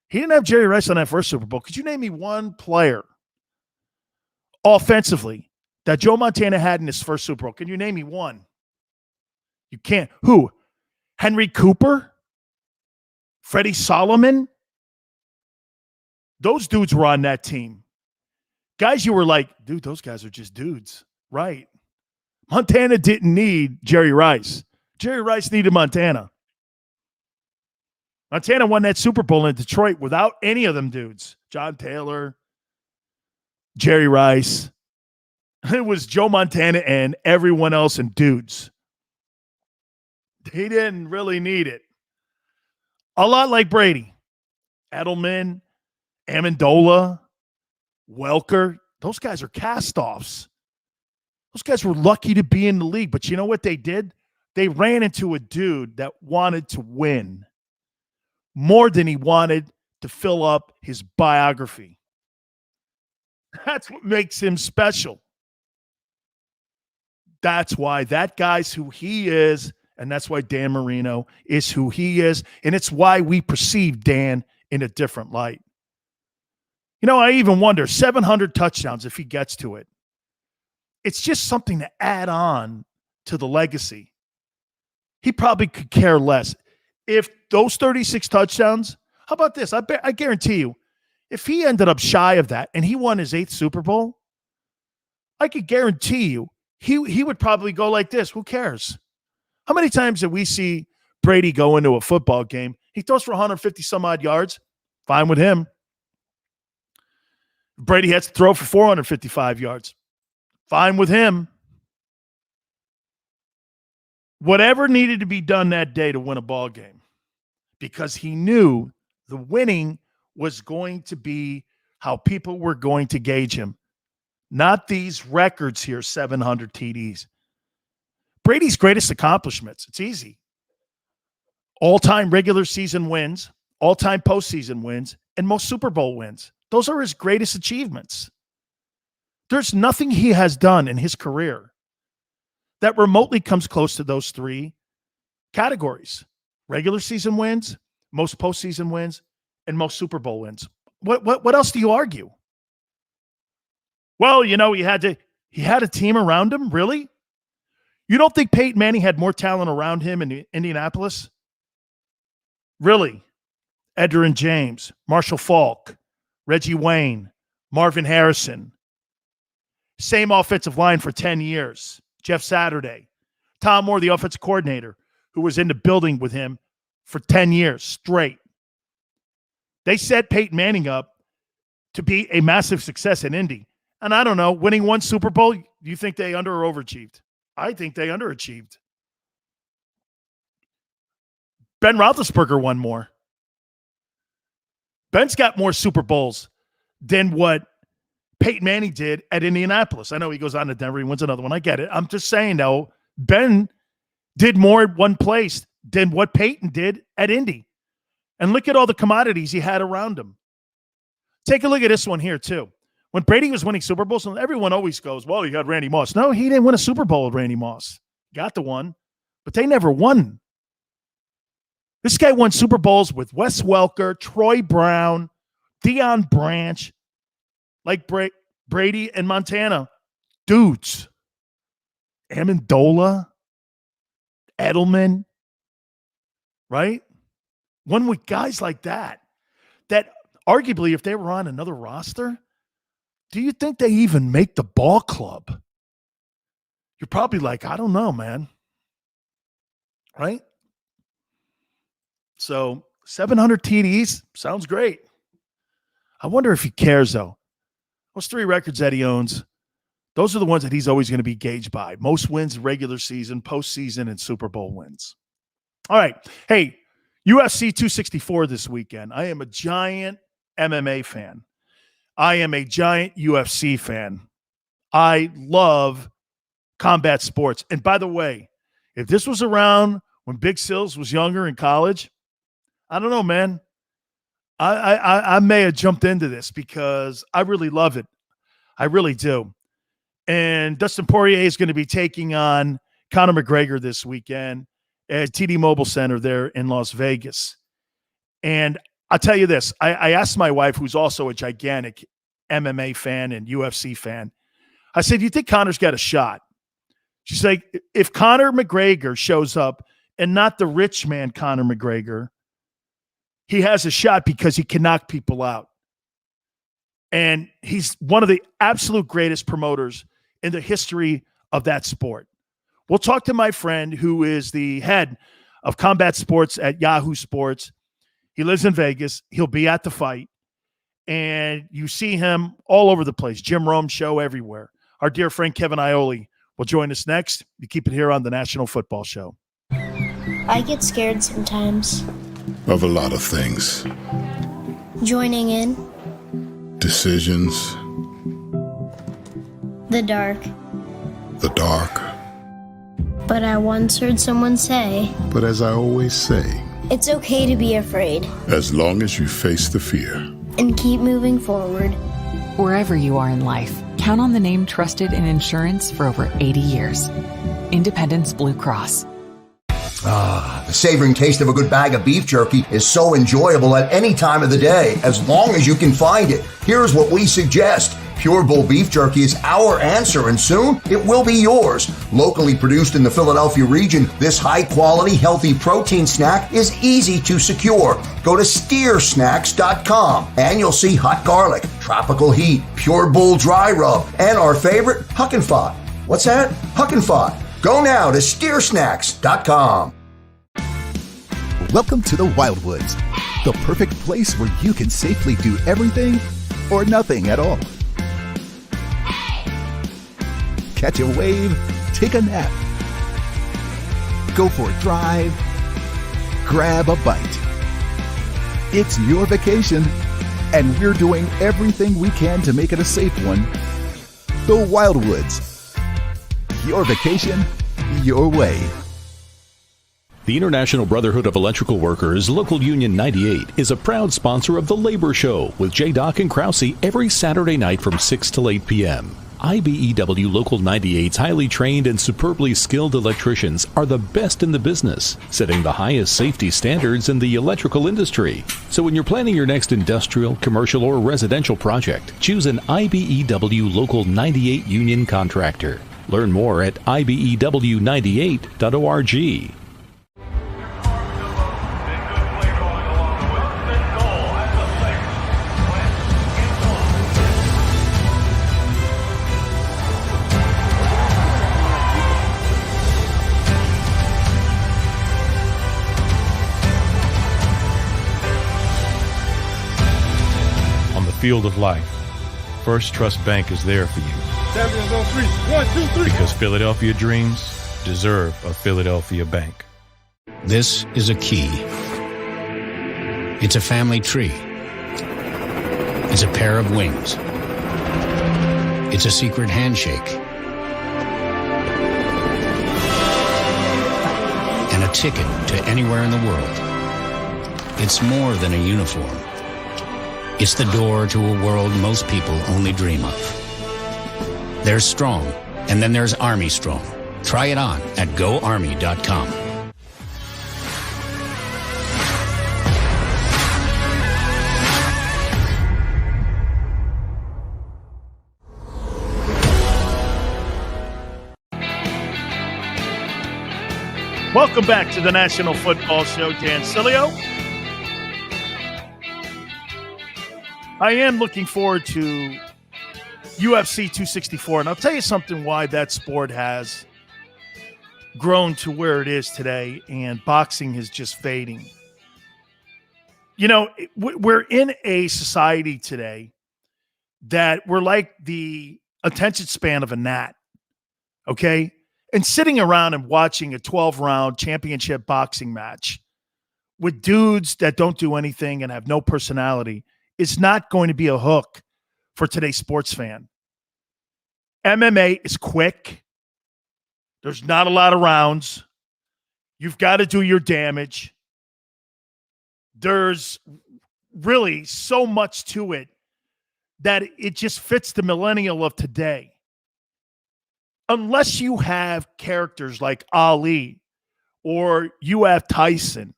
He didn't have Jerry Rice on that first Super Bowl. Could you name me one player offensively that Joe Montana had in his first Super Bowl? Can you name me one? You can't. Who? Henry Cooper? Freddie Solomon? Those dudes were on that team. Guys, you were like, dude, those guys are just dudes. Right. Montana didn't need Jerry Rice. Jerry Rice needed Montana. Montana won that Super Bowl in Detroit without any of them dudes. John Taylor, Jerry Rice. It was Joe Montana and everyone else and dudes. He didn't really need it. A lot like Brady. Edelman, Amendola, Welker. Those guys are cast-offs. Those guys were lucky to be in the league. But you know what they did? They ran into a dude that wanted to win more than he wanted to fill up his biography. That's what makes him special. That's why that guy's who he is, and that's why Dan Marino is who he is, and it's why we perceive Dan in a different light. You know, I even wonder, 700 touchdowns if he gets to it. It's just something to add on to the legacy. He probably could care less. If those 36 touchdowns, how about this? I guarantee you, if he ended up shy of that and he won his 8th Super Bowl, I could guarantee you he would probably go like this. Who cares? How many times did we see Brady go into a football game? He throws for 150 some odd yards. Fine with him. Brady has to throw for 455 yards. Fine with him. Whatever needed to be done that day to win a ball game, because he knew the winning was going to be how people were going to gauge him. Not these records here, 700 TDs. Brady's greatest accomplishments, it's easy. All-time regular season wins, all-time postseason wins, and most Super Bowl wins. Those are his greatest achievements. There's nothing he has done in his career that remotely comes close to those three categories: regular season wins, most postseason wins, and most Super Bowl wins. What else do you argue? Well, he had a team around him. Really? You don't think Peyton Manning had more talent around him in Indianapolis? Really? Edgerrin James, Marshall Faulk, Reggie Wayne, Marvin Harrison. Same offensive line for 10 years. Jeff Saturday. Tom Moore, the offensive coordinator, who was in the building with him for 10 years straight. They set Peyton Manning up to be a massive success in Indy. And I don't know, winning one Super Bowl, do you think they under or overachieved? I think they underachieved. Ben Roethlisberger won more. Ben's got more Super Bowls than what Peyton Manning did at Indianapolis. I know he goes on to Denver, he wins another one. I get it. I'm just saying, though, Ben did more at one place than what Peyton did at Indy. And look at all the commodities he had around him. Take a look at this one here, too. When Brady was winning Super Bowls, everyone always goes, well, he had Randy Moss. No, he didn't win a Super Bowl with Randy Moss. Got the one, but they never won. This guy won Super Bowls with Wes Welker, Troy Brown, Deion Branch, like Brady and Montana. Dudes. Amendola, Edelman, right? Won with guys like that arguably, if they were on another roster, do you think they even make the ball club? You're probably like, I don't know, man. Right? So 700 TDs sounds great. I wonder if he cares, though. Those three records that he owns, those are the ones that he's always going to be gauged by. Most wins, regular season, postseason, and Super Bowl wins. All right. Hey, UFC 264 this weekend. I am a giant MMA fan. I am a giant UFC fan. I love combat sports. And by the way, if this was around when Big Sills was younger in college, I don't know, man. I may have jumped into this because I really love it. I really do. And Dustin Poirier is going to be taking on Conor McGregor this weekend at TD Mobile Center there in Las Vegas. And I'll tell you this. I asked my wife, who's also a gigantic MMA fan and UFC fan, I said, do you think Conor's got a shot? She's like, if Conor McGregor shows up and not the rich man Conor McGregor, he has a shot because he can knock people out. And he's one of the absolute greatest promoters in the history of that sport. We'll talk to my friend who is the head of combat sports at Yahoo Sports. He lives in Vegas. He'll be at the fight. And you see him all over the place. Jim Rome show everywhere. Our dear friend Kevin Iole will join us next. You keep it here on the National Football Show. I get scared sometimes. Of a lot of things. Joining in. Decisions. The dark. The dark. But I once heard someone say, But as I always say, it's okay to be afraid. as long as you face the fear. And keep moving forward. Wherever you are in life, count on the name trusted in insurance for over 80 years. Independence Blue Cross. The savoring taste of a good bag of beef jerky is so enjoyable at any time of the day, as long as you can find it. Here's what we suggest. Pure Bull Beef Jerky is our answer, and soon it will be yours. Locally produced in the Philadelphia region, this high-quality, healthy protein snack is easy to secure. Go to steersnacks.com, and you'll see hot garlic, tropical heat, Pure Bull dry rub, and our favorite, Huck and Fod. What's that? Huck and Fod. Go now to steersnacks.com. Welcome to the Wildwoods, the perfect place where you can safely do everything or nothing at all. Catch a wave, take a nap, go for a drive, grab a bite. It's your vacation, and we're doing everything we can to make it a safe one. The Wildwoods. Your vacation, your way. The International Brotherhood of Electrical Workers, Local Union 98, is a proud sponsor of The Labor Show with J. Doc and Krause every Saturday night from 6 till 8 p.m. IBEW Local 98's highly trained and superbly skilled electricians are the best in the business, setting the highest safety standards in the electrical industry. So when you're planning your next industrial, commercial, or residential project, choose an IBEW Local 98 union contractor. Learn more at ibew98.org. Field of life, First Trust Bank is there for you. Champions on three. 1, 2, 3. Because Philadelphia dreams deserve a Philadelphia bank. This is a key. It's a family tree. It's a pair of wings. It's a secret handshake. And a ticket to anywhere in the world. It's more than a uniform. It's the door to a world most people only dream of. There's Strong, and then there's Army Strong. Try it on at GoArmy.com. Welcome back to the National Football Show. Dan Sileo. I am looking forward to UFC 264, and I'll tell you something why that sport has grown to where it is today, and boxing is just fading. You know, we're in a society today that we're like the attention span of a gnat, okay? And sitting around and watching a 12-round championship boxing match with dudes that don't do anything and have no personality is not going to be a hook for today's sports fan. MMA is quick. There's not a lot of rounds. You've got to do your damage. There's really so much to it that it just fits the millennial of today. Unless you have characters like Ali, or you have Tyson,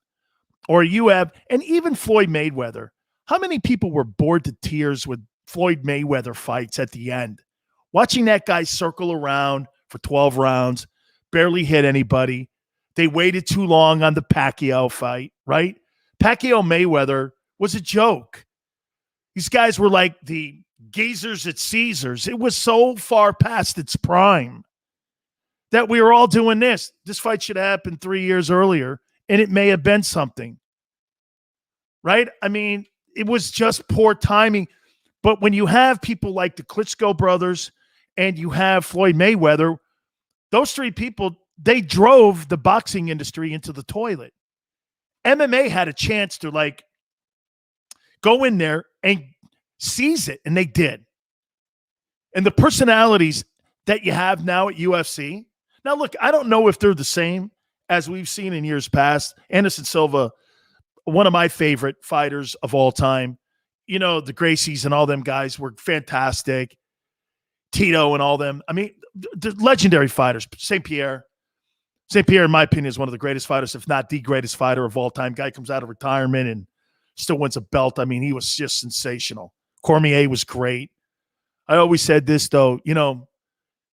or you have, and even Floyd Mayweather. How many people were bored to tears with Floyd Mayweather fights at the end? Watching that guy circle around for 12 rounds, barely hit anybody. They waited too long on the Pacquiao fight, right? Pacquiao Mayweather was a joke. These guys were like the geezers at Caesars. It was so far past its prime that we were all doing this. This fight should have happened 3 years earlier, and it may have been something, right? I mean, it was just poor timing. But when you have people like the Klitschko brothers and you have Floyd Mayweather, those three people, they drove the boxing industry into the toilet. MMA had a chance to like go in there and seize it, and they did. And the personalities that you have now at UFC. Now, look, I don't know if they're the same as we've seen in years past. Anderson Silva, one of my favorite fighters of all time. You know, the Gracies and all them guys were fantastic. Tito and all them. I mean, the legendary fighters. St. Pierre, in my opinion, is one of the greatest fighters, if not the greatest fighter of all time. Guy comes out of retirement and still wins a belt. I mean, he was just sensational. Cormier was great. I always said this, though. You know,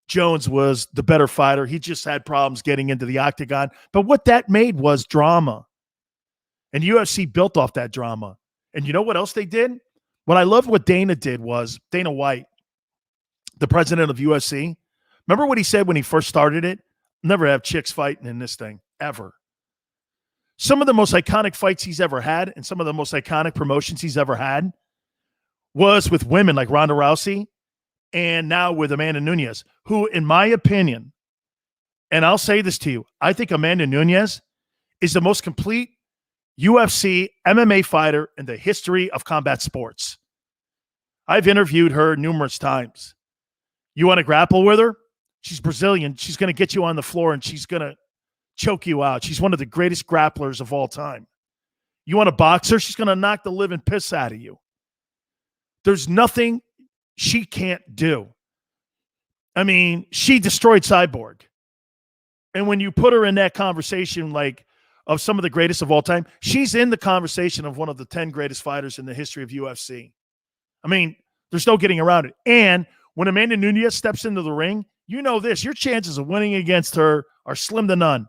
Jones was the better fighter. He just had problems getting into the octagon. But what that made was drama. And UFC built off that drama. And you know what else they did? What I loved what Dana did was, Dana White, the president of UFC, remember what he said when he first started it? Never have chicks fighting in this thing, ever. Some of the most iconic fights he's ever had and some of the most iconic promotions he's ever had was with women like Ronda Rousey and now with Amanda Nunez, who, in my opinion, and I'll say this to you, I think Amanda Nunez is the most complete UFC MMA fighter in the history of combat sports. I've interviewed her numerous times. You want to grapple with her? She's Brazilian. She's going to get you on the floor and she's going to choke you out. She's one of the greatest grapplers of all time. You want to box her? She's going to knock the living piss out of you. There's nothing she can't do. I mean, she destroyed Cyborg. And when you put her in that conversation, like, of some of the greatest of all time, she's in the conversation of one of the 10 greatest fighters in the history of UFC. I mean, there's no getting around it. And when Amanda Nunez steps into the ring, you know this, your chances of winning against her are slim to none.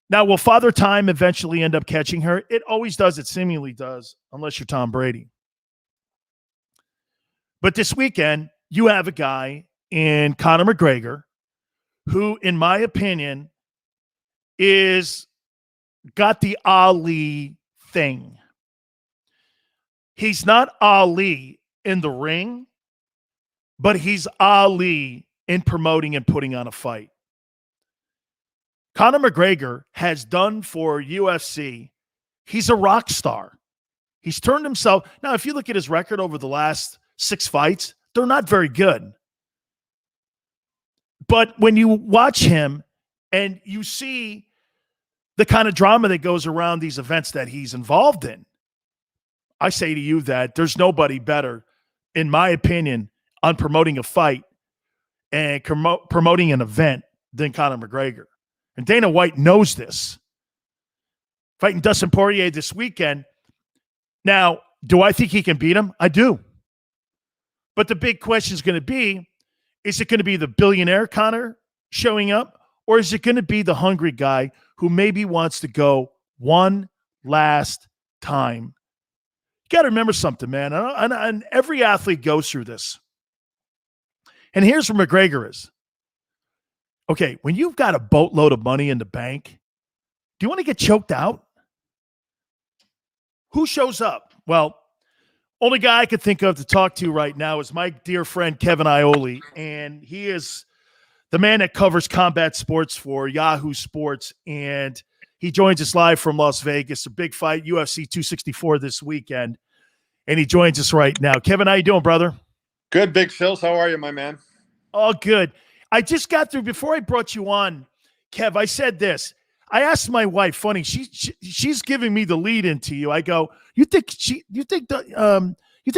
Now, will Father Time eventually end up catching her? It always does. It seemingly does, unless you're Tom Brady. But this weekend, you have a guy in Conor McGregor who, in my opinion, is got the Ali thing. He's not Ali in the ring, but he's Ali in promoting and putting on a fight. Conor McGregor has done for UFC. He's a rock star. He's turned himself. Now, if you look at his record over the last 6 fights, they're not very good. But when you watch him and you see the kind of drama that goes around these events that he's involved in, I say to you that there's nobody better, in my opinion, on promoting a fight and promoting an event than Conor McGregor. And Dana White knows this. Fighting Dustin Poirier this weekend. Now, do I think he can beat him? I do. But the big question is going to be, is it going to be the billionaire Conor showing up, or is it going to be the hungry guy who maybe wants to go one last time? You got to remember something, man. And every athlete goes through this. And here's where McGregor is. Okay, when you've got a boatload of money in the bank, do you want to get choked out? Who shows up? Well, only guy I could think of to talk to right now is my dear friend Kevin Iole, and he is the man that covers combat sports for Yahoo Sports, and he joins us live from Las Vegas. A big fight, UFC 264 this weekend, and he joins us right now. Kevin, how you doing, brother? Good, Big Phils. How are you, my man? All good. I just got through, before I brought you on, Kev, I said this. I asked my wife, funny, she's giving me the lead into you. I go, you think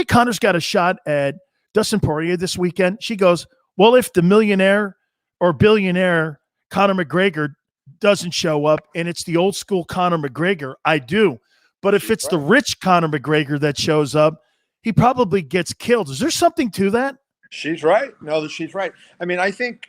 Conor's got a shot at Dustin Poirier this weekend? She goes, well, if the millionaire or billionaire Conor McGregor doesn't show up and it's the old school Conor McGregor, I do. But if it's the rich Conor McGregor that shows up, he probably gets killed. Is there something to that? She's right. No, she's right. I mean, I think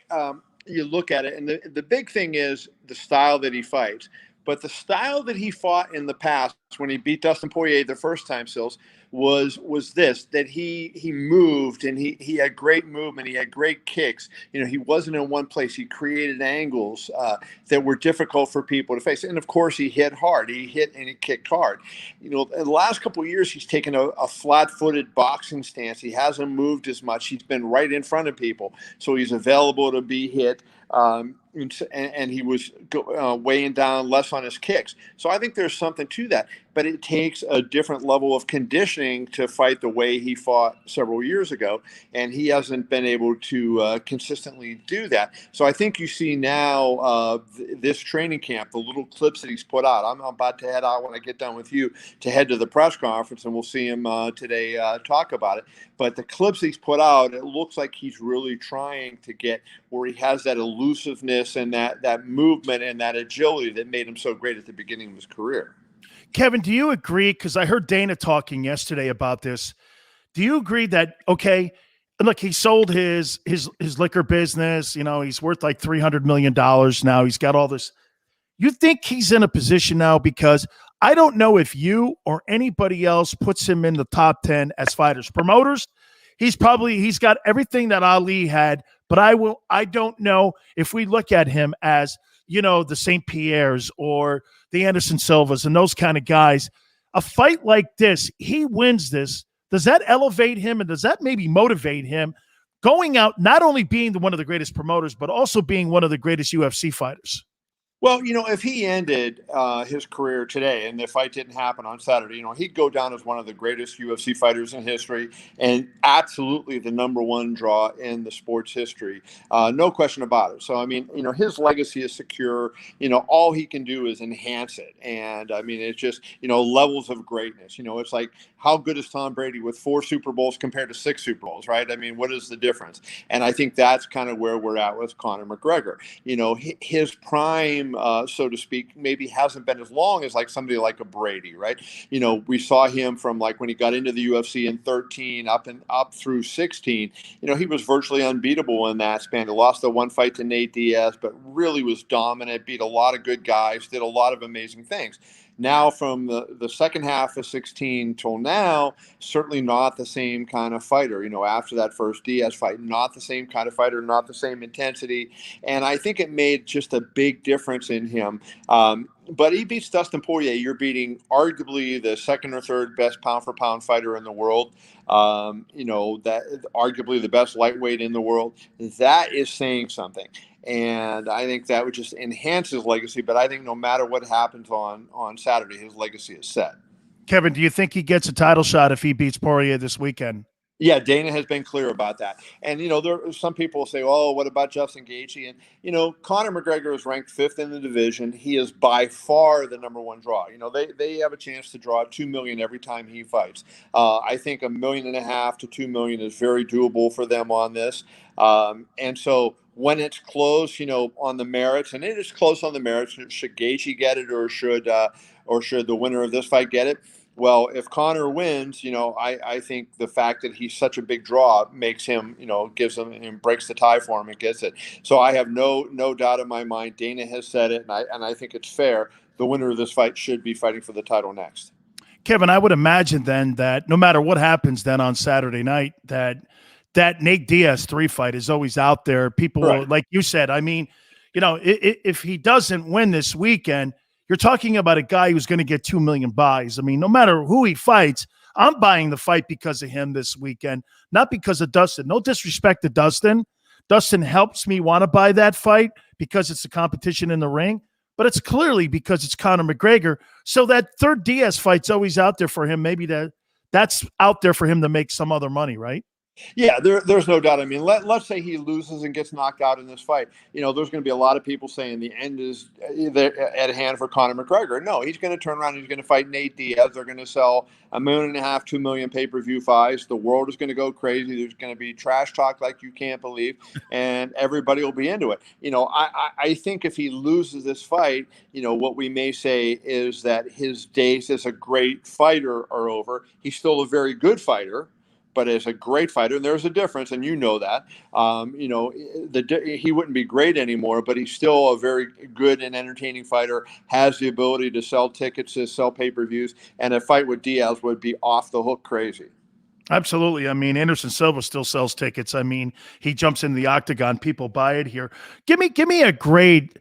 you look at it, and the big thing is the style that he fights. But the style that he fought in the past when he beat Dustin Poirier the first time, Sills, was this, that he moved, and he had great movement. He had great kicks. You know, he wasn't in one place. He created angles that were difficult for people to face. And, of course, he hit hard. He hit and he kicked hard. You know, in the last couple of years, he's taken a flat-footed boxing stance. He hasn't moved as much. He's been right in front of people. So he's available to be hit. And he was weighing down less on his kicks. So I think there's something to that. But it takes a different level of conditioning to fight the way he fought several years ago. And he hasn't been able to consistently do that. So I think you see now this training camp, the little clips that he's put out. I'm about to head out when I get done with you to head to the press conference, and we'll see him today talk about it. But the clips he's put out, it looks like he's really trying to get where he has that elusiveness and that movement and that agility that made him so great at the beginning of his career. Kevin, do you agree? Because I heard Dana talking yesterday about this. Do you agree that, okay, look, he sold his liquor business. You know, he's worth like $300 million now. He's got all this. You think he's in a position now, because I don't know if you or anybody else puts him in the top 10 as fighters. Promoters, he's got everything that Ali had, but I don't know if we look at him as, you know, the St. Pierre's or the Anderson Silvas and those kind of guys. A fight like this, he wins this. Does that elevate him, and does that maybe motivate him going out, not only being one of the greatest promoters, but also being one of the greatest UFC fighters? Well, if he ended his career today and the fight didn't happen on Saturday, he'd go down as one of the greatest UFC fighters in history and absolutely the number one draw in the sport's history. No question about it. So, I mean, his legacy is secure. All he can do is enhance it. And, I mean, it's just, levels of greatness. It's like, how good is Tom Brady with 4 Super Bowls compared to 6 Super Bowls, right? I mean, what is the difference? And I think that's kind of where we're at with Conor McGregor. His prime, so to speak, maybe hasn't been as long as like somebody like a Brady, right? We saw him from like when he got into the UFC in 13 up through 16. He was virtually unbeatable in that span. He lost the one fight to Nate Diaz, but really was dominant, beat a lot of good guys, did a lot of amazing things. Now, from the second half of 16 till now, certainly not the same kind of fighter. After that first Diaz fight, not the same kind of fighter, not the same intensity. And I think it made just a big difference in him. But he beats Dustin Poirier. You're beating arguably the second or third best pound for pound fighter in the world. That arguably the best lightweight in the world. That is saying something. And I think that would just enhance his legacy. But I think no matter what happens on Saturday, his legacy is set. Kevin, do you think he gets a title shot if he beats Poirier this weekend? Yeah, Dana has been clear about that. And, there some people say, oh, what about Justin Gaethje? And, Conor McGregor is ranked 5th in the division. He is by far the number one draw. They have a chance to draw 2 million every time he fights. I think $1.5 million to 2 million is very doable for them on this. And so when it's close, on the merits, and it is close on the merits, should Gaethje get it or should the winner of this fight get it? Well, if Conor wins, I think the fact that he's such a big draw makes him, gives him and breaks the tie for him and gets it. So I have no doubt in my mind. Dana has said it, and I think it's fair. The winner of this fight should be fighting for the title next. Kevin, I would imagine then that no matter what happens then on Saturday night, that Nate Diaz 3 fight is always out there. People, right, like you said, I mean, if he doesn't win this weekend, you're talking about a guy who's going to get 2 million buys. I mean, no matter who he fights, I'm buying the fight because of him this weekend, not because of Dustin. No disrespect to Dustin. Dustin helps me want to buy that fight because it's a competition in the ring, but it's clearly because it's Conor McGregor. So that third Diaz fight's always out there for him. Maybe that's out there for him to make some other money, right? Yeah, there's no doubt. I mean, let's say he loses and gets knocked out in this fight. There's going to be a lot of people saying the end is at hand for Conor McGregor. No, he's going to turn around and he's going to fight Nate Diaz. They're going to sell 1.5 million, 2 million pay-per-view fights. The world is going to go crazy. There's going to be trash talk like you can't believe, and everybody will be into it. I think if he loses this fight, what we may say is that his days as a great fighter are over. He's still a very good fighter, but as a great fighter, and there's a difference, and that, he wouldn't be great anymore, but he's still a very good and entertaining fighter, has the ability to sell tickets, to sell pay-per-views, and a fight with Diaz would be off the hook crazy. Absolutely. I mean, Anderson Silva still sells tickets. I mean, he jumps in the octagon. People buy it here. Give me a grade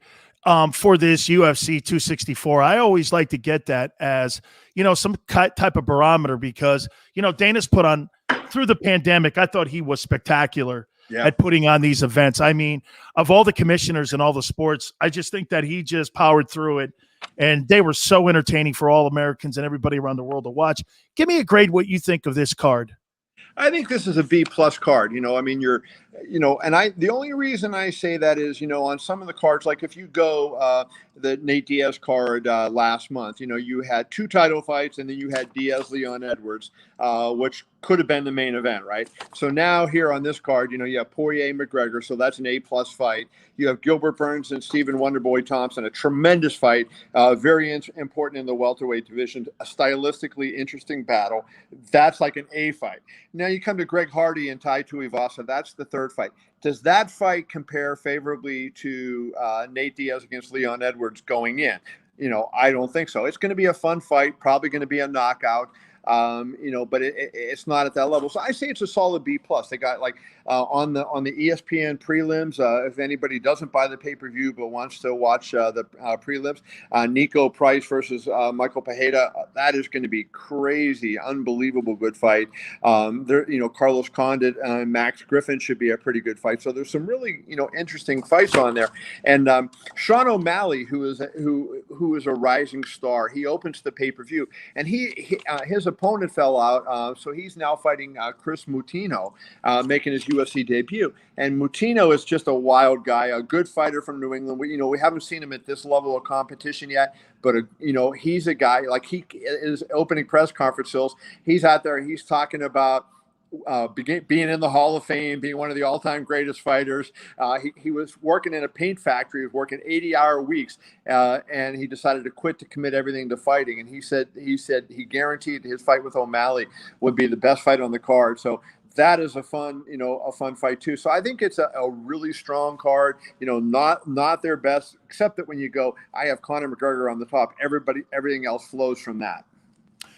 for this UFC 264. I always like to get that as, some type of barometer because, Dana's put on, through the pandemic, I thought he was spectacular at putting on these events. I mean, of all the commissioners and all the sports, I just think that he just powered through it, and they were so entertaining for all Americans and everybody around the world to watch. Give me a grade what you think of this card. I think this is a B+ card. I mean, the only reason I say that is, on some of the cards, like if you go the Nate Diaz card last month, you had 2 title fights and then you had Diaz-Leon Edwards, which could have been the main event, right? So now here on this card, you have Poirier-McGregor, so that's an A+ fight. You have Gilbert Burns and Stephen Wonderboy Thompson, a tremendous fight, very important in the welterweight division, a stylistically interesting battle. That's like an A fight. Now you come to Greg Hardy and Tai Tuivasa, that's the third fight. Does that fight compare favorably to Nate Diaz against Leon Edwards going in? I don't think so. It's going to be a fun fight, probably going to be a knockout. but it's not at that level. So I say it's a solid B plus. They got like on the ESPN prelims. If anybody doesn't buy the pay-per-view but wants to watch the prelims, Nico Price versus Michael Pereira, that is going to be crazy, unbelievable good fight. Carlos Condit and Max Griffin should be a pretty good fight. So there's some really interesting fights on there. And Sean O'Malley, who is a rising star, he opens the pay-per-view, and his opponent fell out, so he's now fighting Chris Moutinho, making his UFC debut. And Moutinho is just a wild guy, a good fighter from New England. We haven't seen him at this level of competition yet, but he's a guy, like he is opening press conference hills. He's out there. He's talking about being in the Hall of Fame, being one of the all-time greatest fighters. He was working in a paint factory. He was working 80-hour weeks, and he decided to quit to commit everything to fighting. And he said he guaranteed his fight with O'Malley would be the best fight on the card. So that is a fun fight too. So I think it's a really strong card. Not their best, except that when you go, I have Conor McGregor on the top. Everything else flows from that.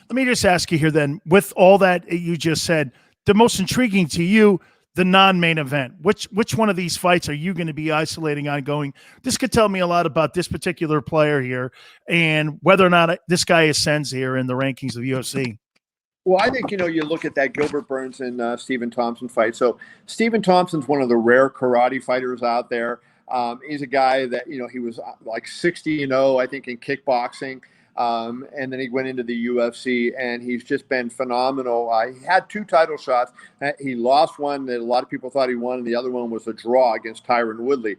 Let me just ask you here then, with all that you just said, the most intriguing to you, the non-main event. Which one of these fights are you going to be isolating on going, this could tell me a lot about this particular player here and whether or not this guy ascends here in the rankings of UFC? Well, I think, you look at that Gilbert Burns and Stephen Thompson fight. So Stephen Thompson's one of the rare karate fighters out there. He's a guy that, he was like 60-0, I think, in kickboxing. And then he went into the UFC, and he's just been phenomenal. He had 2 title shots. He lost one that a lot of people thought he won, and the other one was a draw against Tyron Woodley.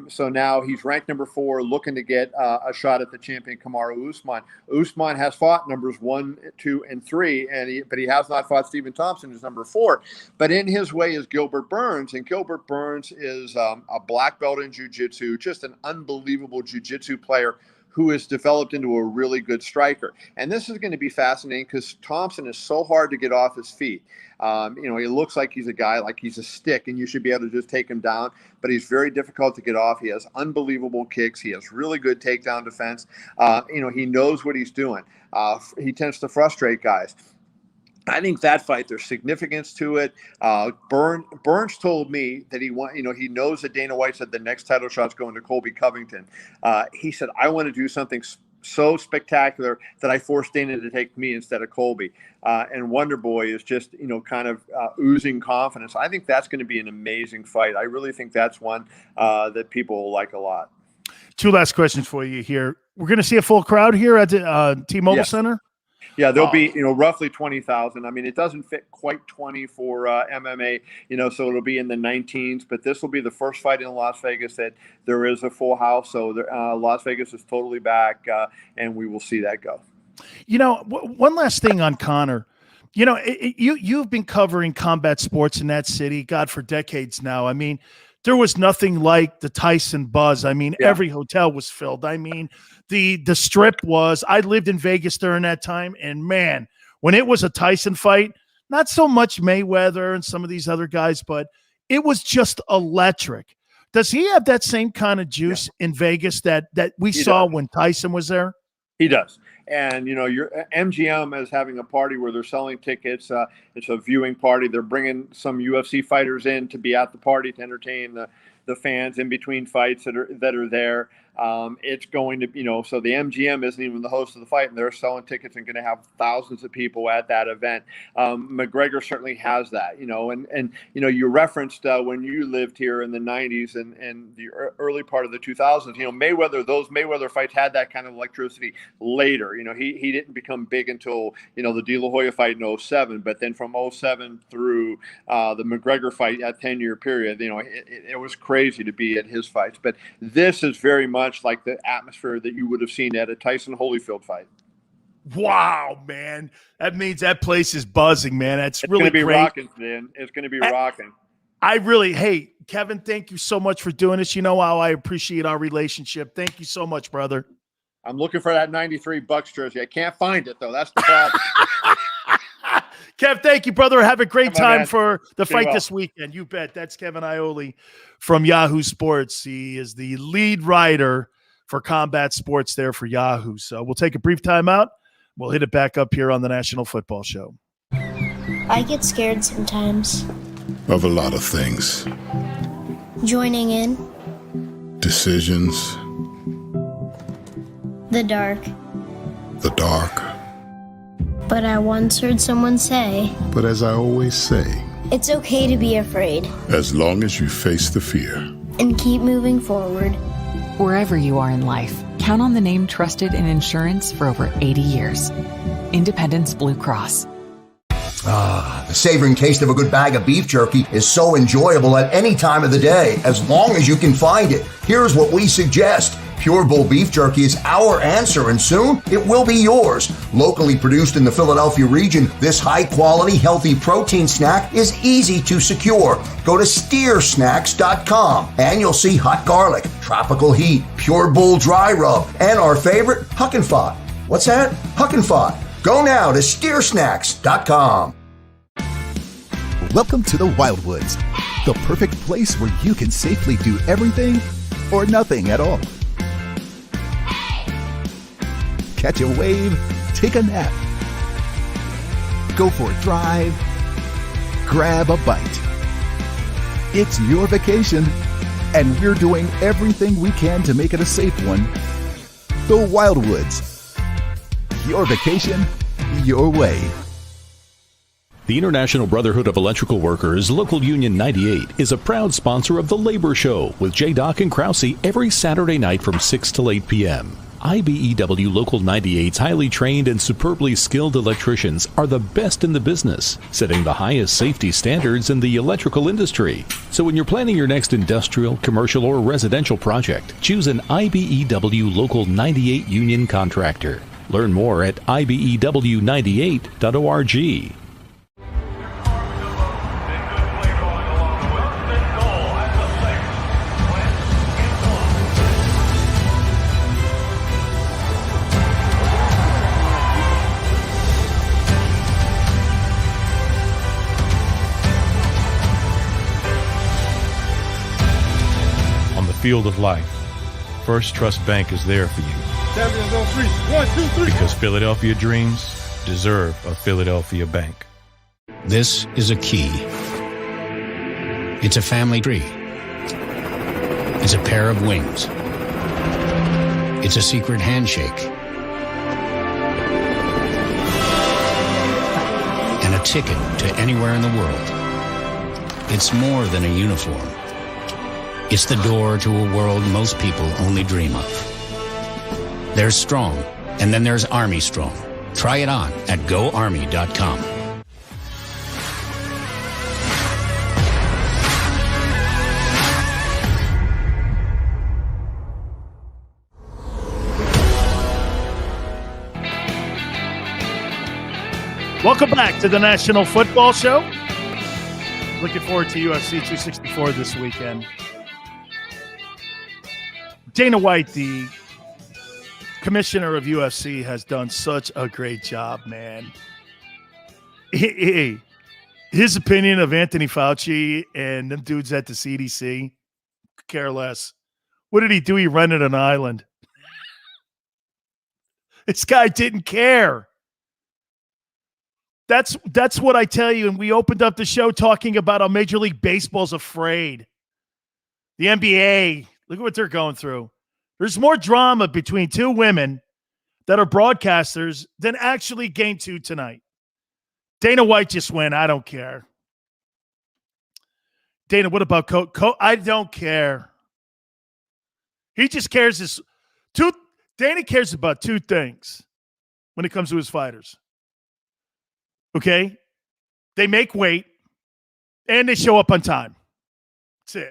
So now he's ranked number 4, looking to get a shot at the champion Kamaru Usman. Usman has fought numbers 1, 2, and 3, but he has not fought Stephen Thompson, who's number 4. But in his way is Gilbert Burns, and Gilbert Burns is a black belt in jiu-jitsu, just an unbelievable jiu-jitsu player who has developed into a really good striker. And this is going to be fascinating because Thompson is so hard to get off his feet. He looks like he's a guy, like he's a stick, and you should be able to just take him down, but he's very difficult to get off. He has unbelievable kicks. He has really good takedown defense. He knows what he's doing. He tends to frustrate guys. I think that fight, there's significance to it. Burns told me that he knows that Dana White said the next title shot's going to Colby Covington. He said, I want to do something so spectacular that I forced Dana to take me instead of Colby. And Wonder Boy is just, kind of oozing confidence. I think that's going to be an amazing fight. I really think that's one that people will like a lot. 2 last questions for you here. We're going to see a full crowd here at the T-Mobile Center? Yeah, there'll be, roughly 20,000. I mean, it doesn't fit quite 20 for MMA, so it'll be in the 19s. But this will be the first fight in Las Vegas that there is a full house. So Las Vegas is totally back, and we will see that go. One last thing on Conor. You've been covering combat sports in that city, God, for decades now. I mean, there was nothing like the Tyson buzz. I mean, every hotel was filled. I mean, the strip was, I lived in Vegas during that time, and man, when it was a Tyson fight, not so much Mayweather and some of these other guys, but it was just electric. Does he have that same kind of juice in Vegas that we saw when Tyson was there? He does. And, your MGM is having a party where they're selling tickets. It's a viewing party. They're bringing some UFC fighters in to be at the party to entertain the fans in between fights that are there. It's going to, so the MGM isn't even the host of the fight, and they're selling tickets and going to have thousands of people at that event. McGregor certainly has that, and you referenced when you lived here in the 90s and the early part of the 2000s, those Mayweather fights had that kind of electricity later. He didn't become big until, the De La Hoya fight in 07, but then from 07 through the McGregor fight, that 10-year period, it was crazy to be at his fights. But this is very much like the atmosphere that you would have seen at a Tyson Holyfield fight. Wow, man. That means that place is buzzing, man. It's really going to be great. Rocking, man. It's going to be rocking. Hey, Kevin, thank you so much for doing this. You know how I appreciate our relationship. Thank you so much, brother. I'm looking for that 93 Bucks jersey. I can't find it, though. That's the problem. Kev, thank you, brother. Have a great time for the fight this weekend. You bet. That's Kevin Iole from Yahoo Sports. He is the lead writer for combat sports there for Yahoo. So we'll take a brief time out. We'll hit it back up here on the National Football Show. I get scared sometimes. Of a lot of things. Joining in. Decisions. The dark. The dark. But I once heard someone say, But as I always say, it's okay to be afraid. as long as you face the fear. And keep moving forward. Wherever you are in life, count on the name trusted in insurance for over 80 years. Independence Blue Cross. The savoring taste of a good bag of beef jerky is so enjoyable at any time of the day, as long as you can find it. Here's what we suggest. Pure Bull beef jerky is our answer, and soon it will be yours. Locally produced in the Philadelphia region, this high-quality, healthy protein snack is easy to secure. Go to steersnacks.com, and you'll see hot garlic, tropical heat, Pure Bull dry rub, and our favorite, Huck and Fod. What's that? Huck and Fod. Go now to steersnacks.com. Welcome to the Wildwoods, the perfect place where you can safely do everything or nothing at all. Catch a wave, take a nap, go for a drive, grab a bite. It's your vacation, and we're doing everything we can to make it a safe one. The Wildwoods. Your vacation, your way. The International Brotherhood of Electrical Workers, Local Union 98, is a proud sponsor of The Labor Show with J. and Krause every Saturday night from 6 to 8 p.m. IBEW Local 98's highly trained and superbly skilled electricians are the best in the business, setting the highest safety standards in the electrical industry. So when you're planning your next industrial, commercial, or residential project, choose an IBEW Local 98 union contractor. Learn more at ibew98.org. On the field of life, First Trust Bank is there for you. Champions on 3. 1, 2, 3. Because Philadelphia dreams deserve a Philadelphia bank. This is a key. It's a family tree. It's a pair of wings. It's a secret handshake. And a ticket to anywhere in the world. It's more than a uniform. It's the door to a world most people only dream of. There's Strong, and then there's Army Strong. Try it on at GoArmy.com. Welcome back to the National Football Show. Looking forward to UFC 264 this weekend. Dana White, the commissioner of UFC, has done such a great job, man. His opinion of Anthony Fauci and them dudes at the CDC, care less. What did he do? He rented an island. This guy didn't care. That's what I tell you. And we opened up the show talking about how Major League Baseball's afraid. The NBA, look at what they're going through. There's more drama between two women that are broadcasters than actually Game 2 tonight. Dana White just went, I don't care. Dana, what about I don't care. He just cares. Dana cares about two things when it comes to his fighters. Okay? They make weight, and they show up on time. That's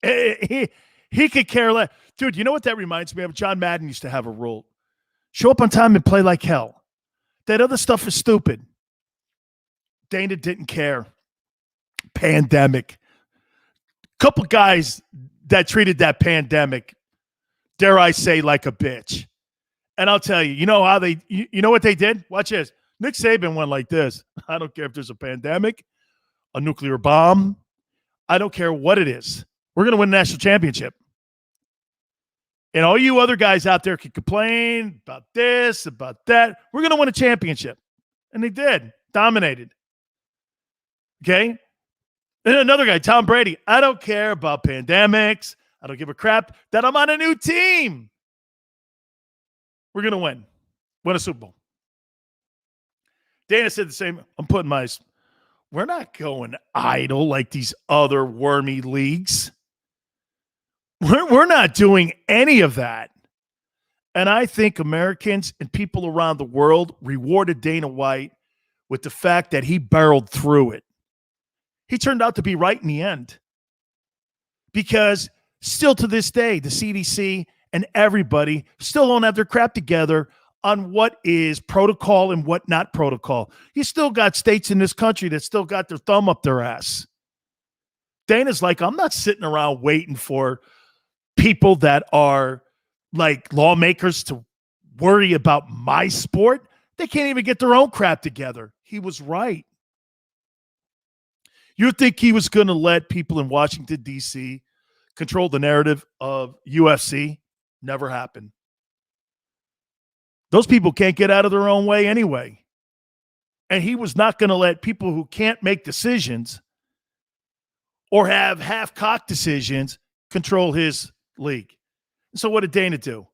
it. He could care less. Dude, you know what that reminds me of? John Madden used to have a rule. Show up on time and play like hell. That other stuff is stupid. Dana didn't care. Pandemic. Couple guys that treated that pandemic, dare I say, like a bitch. And I'll tell you, you know how you know what they did? Watch this. Nick Saban went like this. I don't care if there's a pandemic, a nuclear bomb. I don't care what it is. We're going to win a national championship. And all you other guys out there can complain about this, about that. We're going to win a championship. And they did. Dominated. Okay? And another guy, Tom Brady. I don't care about pandemics. I don't give a crap that I'm on a new team. We're going to win. Win a Super Bowl. Dana said the same. I'm putting my... We're not going idle like these other wormy leagues. We're not doing any of that. And I think Americans and people around the world rewarded Dana White with the fact that he barreled through it. He turned out to be right in the end. Because still to this day, the CDC and everybody still don't have their crap together on what is protocol and what not protocol. You still got states in this country that still got their thumb up their ass. Dana's like, I'm not sitting around waiting for people that are like lawmakers to worry about my sport. They can't even get their own crap together. He was right. You think he was going to let people in Washington, D.C. control the narrative of UFC? Never happened. Those people can't get out of their own way anyway. And he was not going to let people who can't make decisions or have half-cocked decisions control his league. So what did Dana do?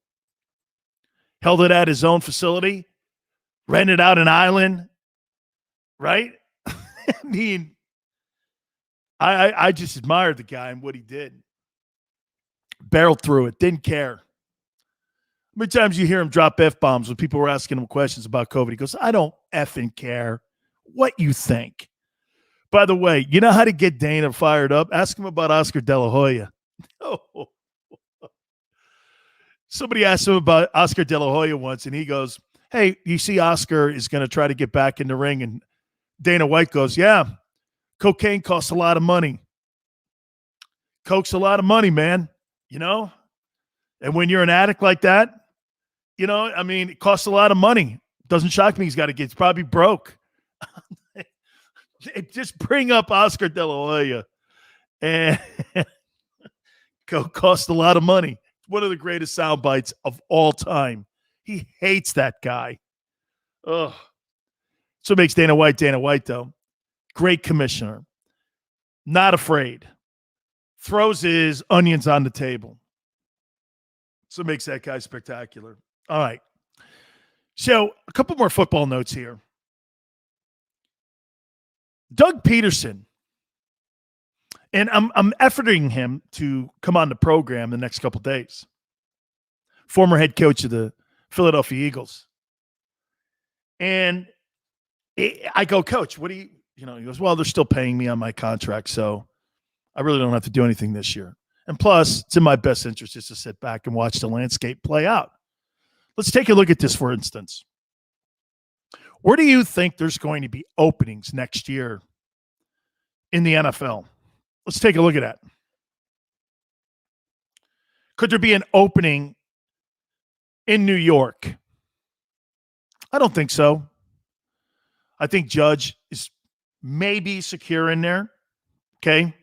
Held it at his own facility, rented out an island, right? I mean, I just admired the guy and what he did. Barreled through it, didn't care. How many times you hear him drop F-bombs when people were asking him questions about COVID? He goes, I don't effing care what you think. By the way, you know how to get Dana fired up? Ask him about Oscar De La Hoya. Oh. Somebody asked him about Oscar De La Hoya once, and he goes, hey, you see Oscar is going to try to get back in the ring. And Dana White goes, yeah, cocaine costs a lot of money. Coke's a lot of money, man, you know? And when you're an addict like that, you know, I mean, it costs a lot of money. Doesn't shock me he's got to get, it's probably broke. Just bring up Oscar De La Hoya. And Coke costs a lot of money. One of the greatest sound bites of all time. He hates that guy. Ugh. So it makes Dana White, though. Great commissioner. Not afraid. Throws his onions on the table. So it makes that guy spectacular. All right. So a couple more football notes here. Doug Peterson. And I'm efforting him to come on the program the next couple days. Former head coach of the Philadelphia Eagles. And I go, Coach, what do you, he goes, well, they're still paying me on my contract, so I really don't have to do anything this year. And plus, it's in my best interest just to sit back and watch the landscape play out. Let's take a look at this, for instance. Where do you think there's going to be openings next year in the NFL? Let's take a look at that. Could there be an opening in New York? I don't think so. I think Judge is maybe secure in there. Okay.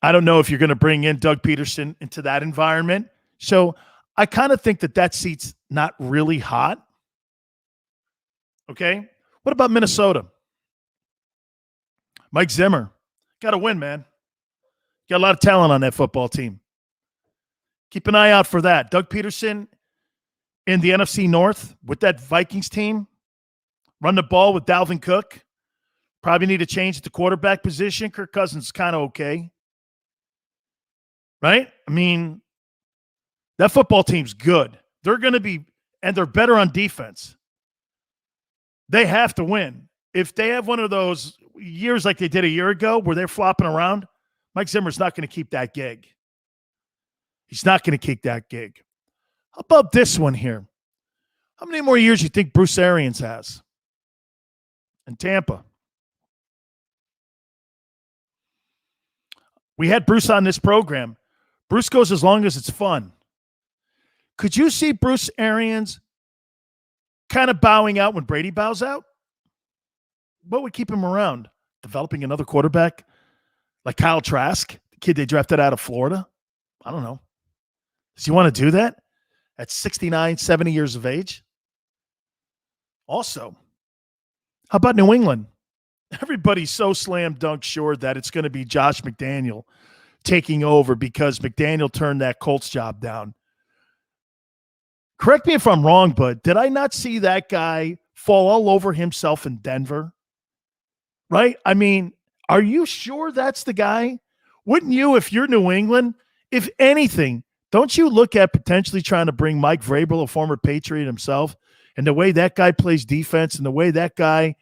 I don't know if you're going to bring in Doug Peterson into that environment. So I kind of think that seat's not really hot. Okay. What about Minnesota? Mike Zimmer. Got to win, man. Got a lot of talent on that football team. Keep an eye out for that. Doug Peterson in the NFC North with that Vikings team. Run the ball with Dalvin Cook. Probably need to change at the quarterback position. Kirk Cousins is kind of okay. Right? I mean, that football team's good. They're going to be, and they're better on defense. They have to win. If they have one of those years like they did a year ago where they're flopping around, Mike Zimmer's not going to keep that gig. He's not going to keep that gig. How about this one here? How many more years do you think Bruce Arians has in Tampa? We had Bruce on this program. Bruce goes as long as it's fun. Could you see Bruce Arians kind of bowing out when Brady bows out? What would keep him around? Developing another quarterback like Kyle Trask, the kid they drafted out of Florida? I don't know. Does he want to do that at 69, 70 years of age? Also, how about New England? Everybody's so slam dunk sure that it's going to be Josh McDaniel taking over because McDaniel turned that Colts job down. Correct me if I'm wrong, but did I not see that guy fall all over himself in Denver? Right? I mean, are you sure that's the guy? Wouldn't you, if you're New England, if anything, don't you look at potentially trying to bring Mike Vrabel, a former Patriot himself, and the way that guy plays defense and the way that guy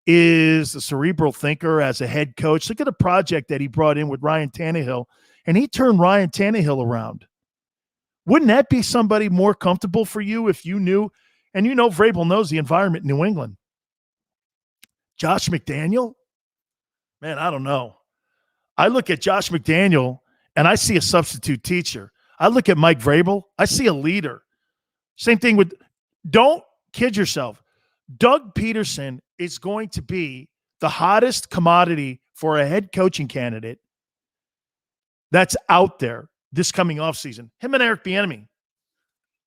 is a cerebral thinker as a head coach? Look at the project that he brought in with Ryan Tannehill, and he turned Ryan Tannehill around. Wouldn't that be somebody more comfortable for you if you knew, and you know Vrabel knows the environment in New England? Josh McDaniel? Man, I don't know. I look at Josh McDaniel, and I see a substitute teacher. I look at Mike Vrabel, I see a leader. Same thing with, don't kid yourself. Doug Peterson is going to be the hottest commodity for a head coaching candidate that's out there this coming offseason. Him and Eric Bieniemy,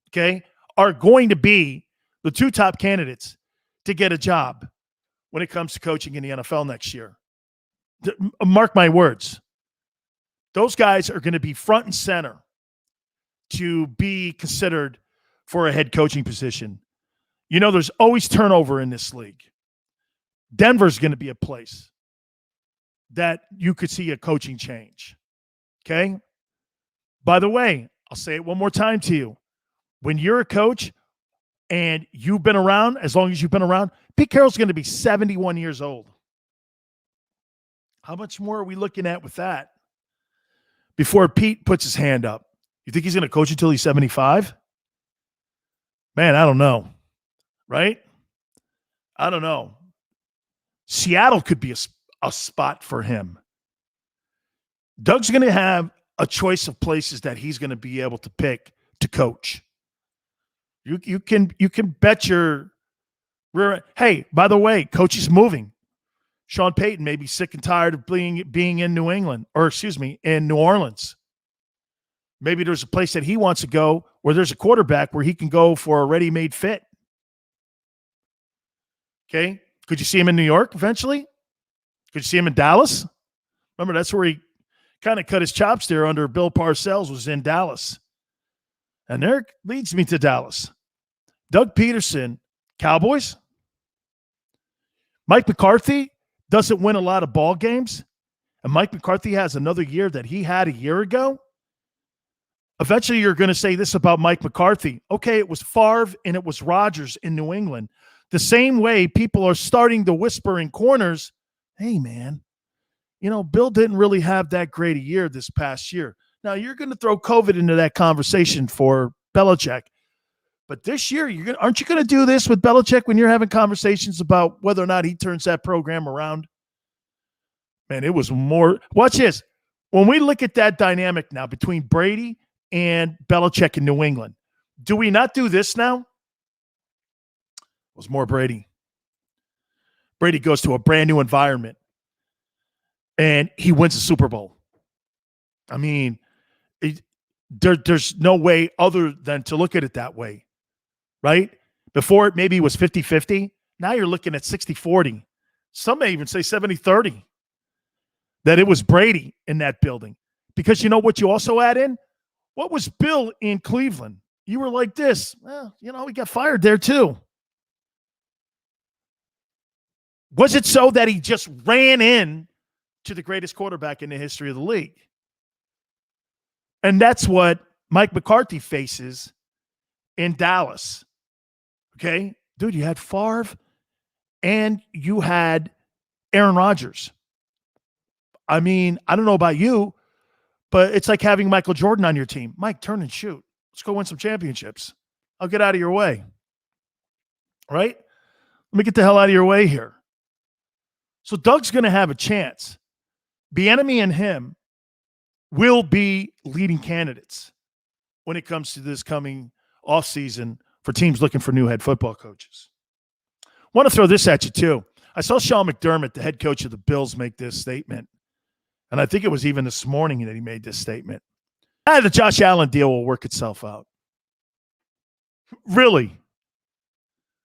okay, are going to be the two top candidates to get a job when it comes to coaching in the NFL next year. Mark my words. Those guys are going to be front and center to be considered for a head coaching position. You know, there's always turnover in this league. Denver's going to be a place that you could see a coaching change. Okay? By the way, I'll say it one more time to you. When you're a coach and you've been around, as long as you've been around, Pete Carroll's going to be 71 years old. How much more are we looking at with that before Pete puts his hand up? You think he's going to coach until he's 75? Man, I don't know. Right? I don't know. Seattle could be a spot for him. Doug's going to have a choice of places that he's going to be able to pick to coach. You can bet your rear. Hey, by the way, coach is moving. Sean Payton may be sick and tired of being in New England, or excuse me, in New Orleans. Maybe there's a place that he wants to go where there's a quarterback where he can go for a ready-made fit. Okay. Could you see him in New York eventually? Could you see him in Dallas? Remember, that's where he kind of cut his chops there under Bill Parcells, was in Dallas. And there leads me to Dallas. Doug Peterson, Cowboys. Mike McCarthy doesn't win a lot of ball games, and Mike McCarthy has another year that he had a year ago. Eventually, you're going to say this about Mike McCarthy. Okay, it was Favre and it was Rodgers in New England. The same way people are starting to whisper in corners, hey, man, you know, Bill didn't really have that great a year this past year. Now, you're going to throw COVID into that conversation for Belichick. But this year, aren't you going to do this with Belichick when you're having conversations about whether or not he turns that program around? Man, it was more. Watch this. When we look at that dynamic now between Brady and Belichick in New England, do we not do this now? It was more Brady. Brady goes to a brand new environment, and he wins a Super Bowl. I mean, there's no way other than to look at it that way, right? Before it maybe was 50-50. Now you're looking at 60-40. Some may even say 70-30. That it was Brady in that building. Because you know what you also add in? What was Bill in Cleveland? You were like this. Well, you know, he got fired there too. Was it so that he just ran in to the greatest quarterback in the history of the league? And that's what Mike McCarthy faces in Dallas. Okay? Dude, you had Favre and you had Aaron Rodgers. I mean, I don't know about you, but it's like having Michael Jordan on your team. Mike, turn and shoot. Let's go win some championships. I'll get out of your way. Right? Let me get the hell out of your way here. So Doug's going to have a chance. Bieniemy and him will be leading candidates when it comes to this coming offseason for teams looking for new head football coaches. I want to throw this at you too. I saw Sean McDermott, the head coach of the Bills, make this statement. And I think it was even this morning that he made this statement. The Josh Allen deal will work itself out. Really.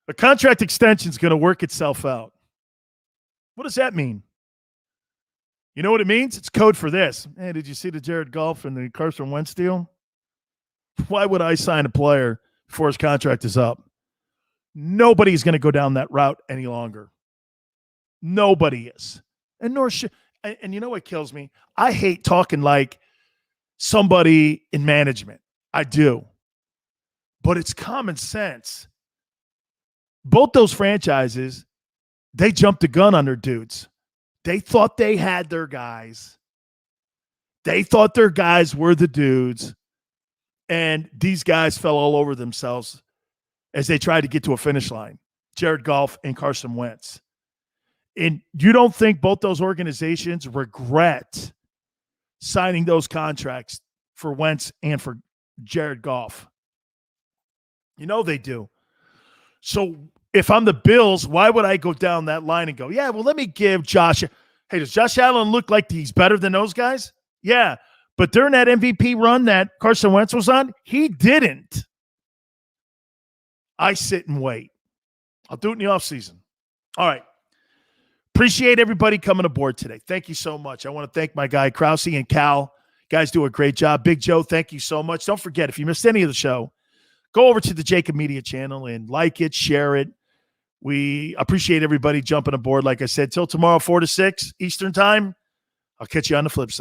The contract extension is going to work itself out. What does that mean? You know what it means? It's code for this. Hey, did you see the Jared Goff and the Carson Wentz deal? Why would I sign a player before his contract is up? Nobody's going to go down that route any longer. Nobody is. And nor should. And you know what kills me? I hate talking like somebody in management. I do. But it's common sense. Both those franchises, they jumped the gun on their dudes. They thought they had their guys. They thought their guys were the dudes. And these guys fell all over themselves as they tried to get to a finish line. Jared Goff and Carson Wentz. And you don't think both those organizations regret signing those contracts for Wentz and for Jared Goff? You know they do. So if I'm the Bills, why would I go down that line and go, yeah, well, let me give Josh. Hey, does Josh Allen look like he's better than those guys? Yeah. But during that MVP run that Carson Wentz was on, he didn't. I sit and wait. I'll do it in the offseason. All right. Appreciate everybody coming aboard today. Thank you so much. I want to thank my guy, Krause and Cal. You guys do a great job. Big Joe, thank you so much. Don't forget, if you missed any of the show, go over to the JAKIB Media channel and like it, share it. We appreciate everybody jumping aboard. Like I said, till tomorrow, 4 to 6 Eastern time. I'll catch you on the flip side.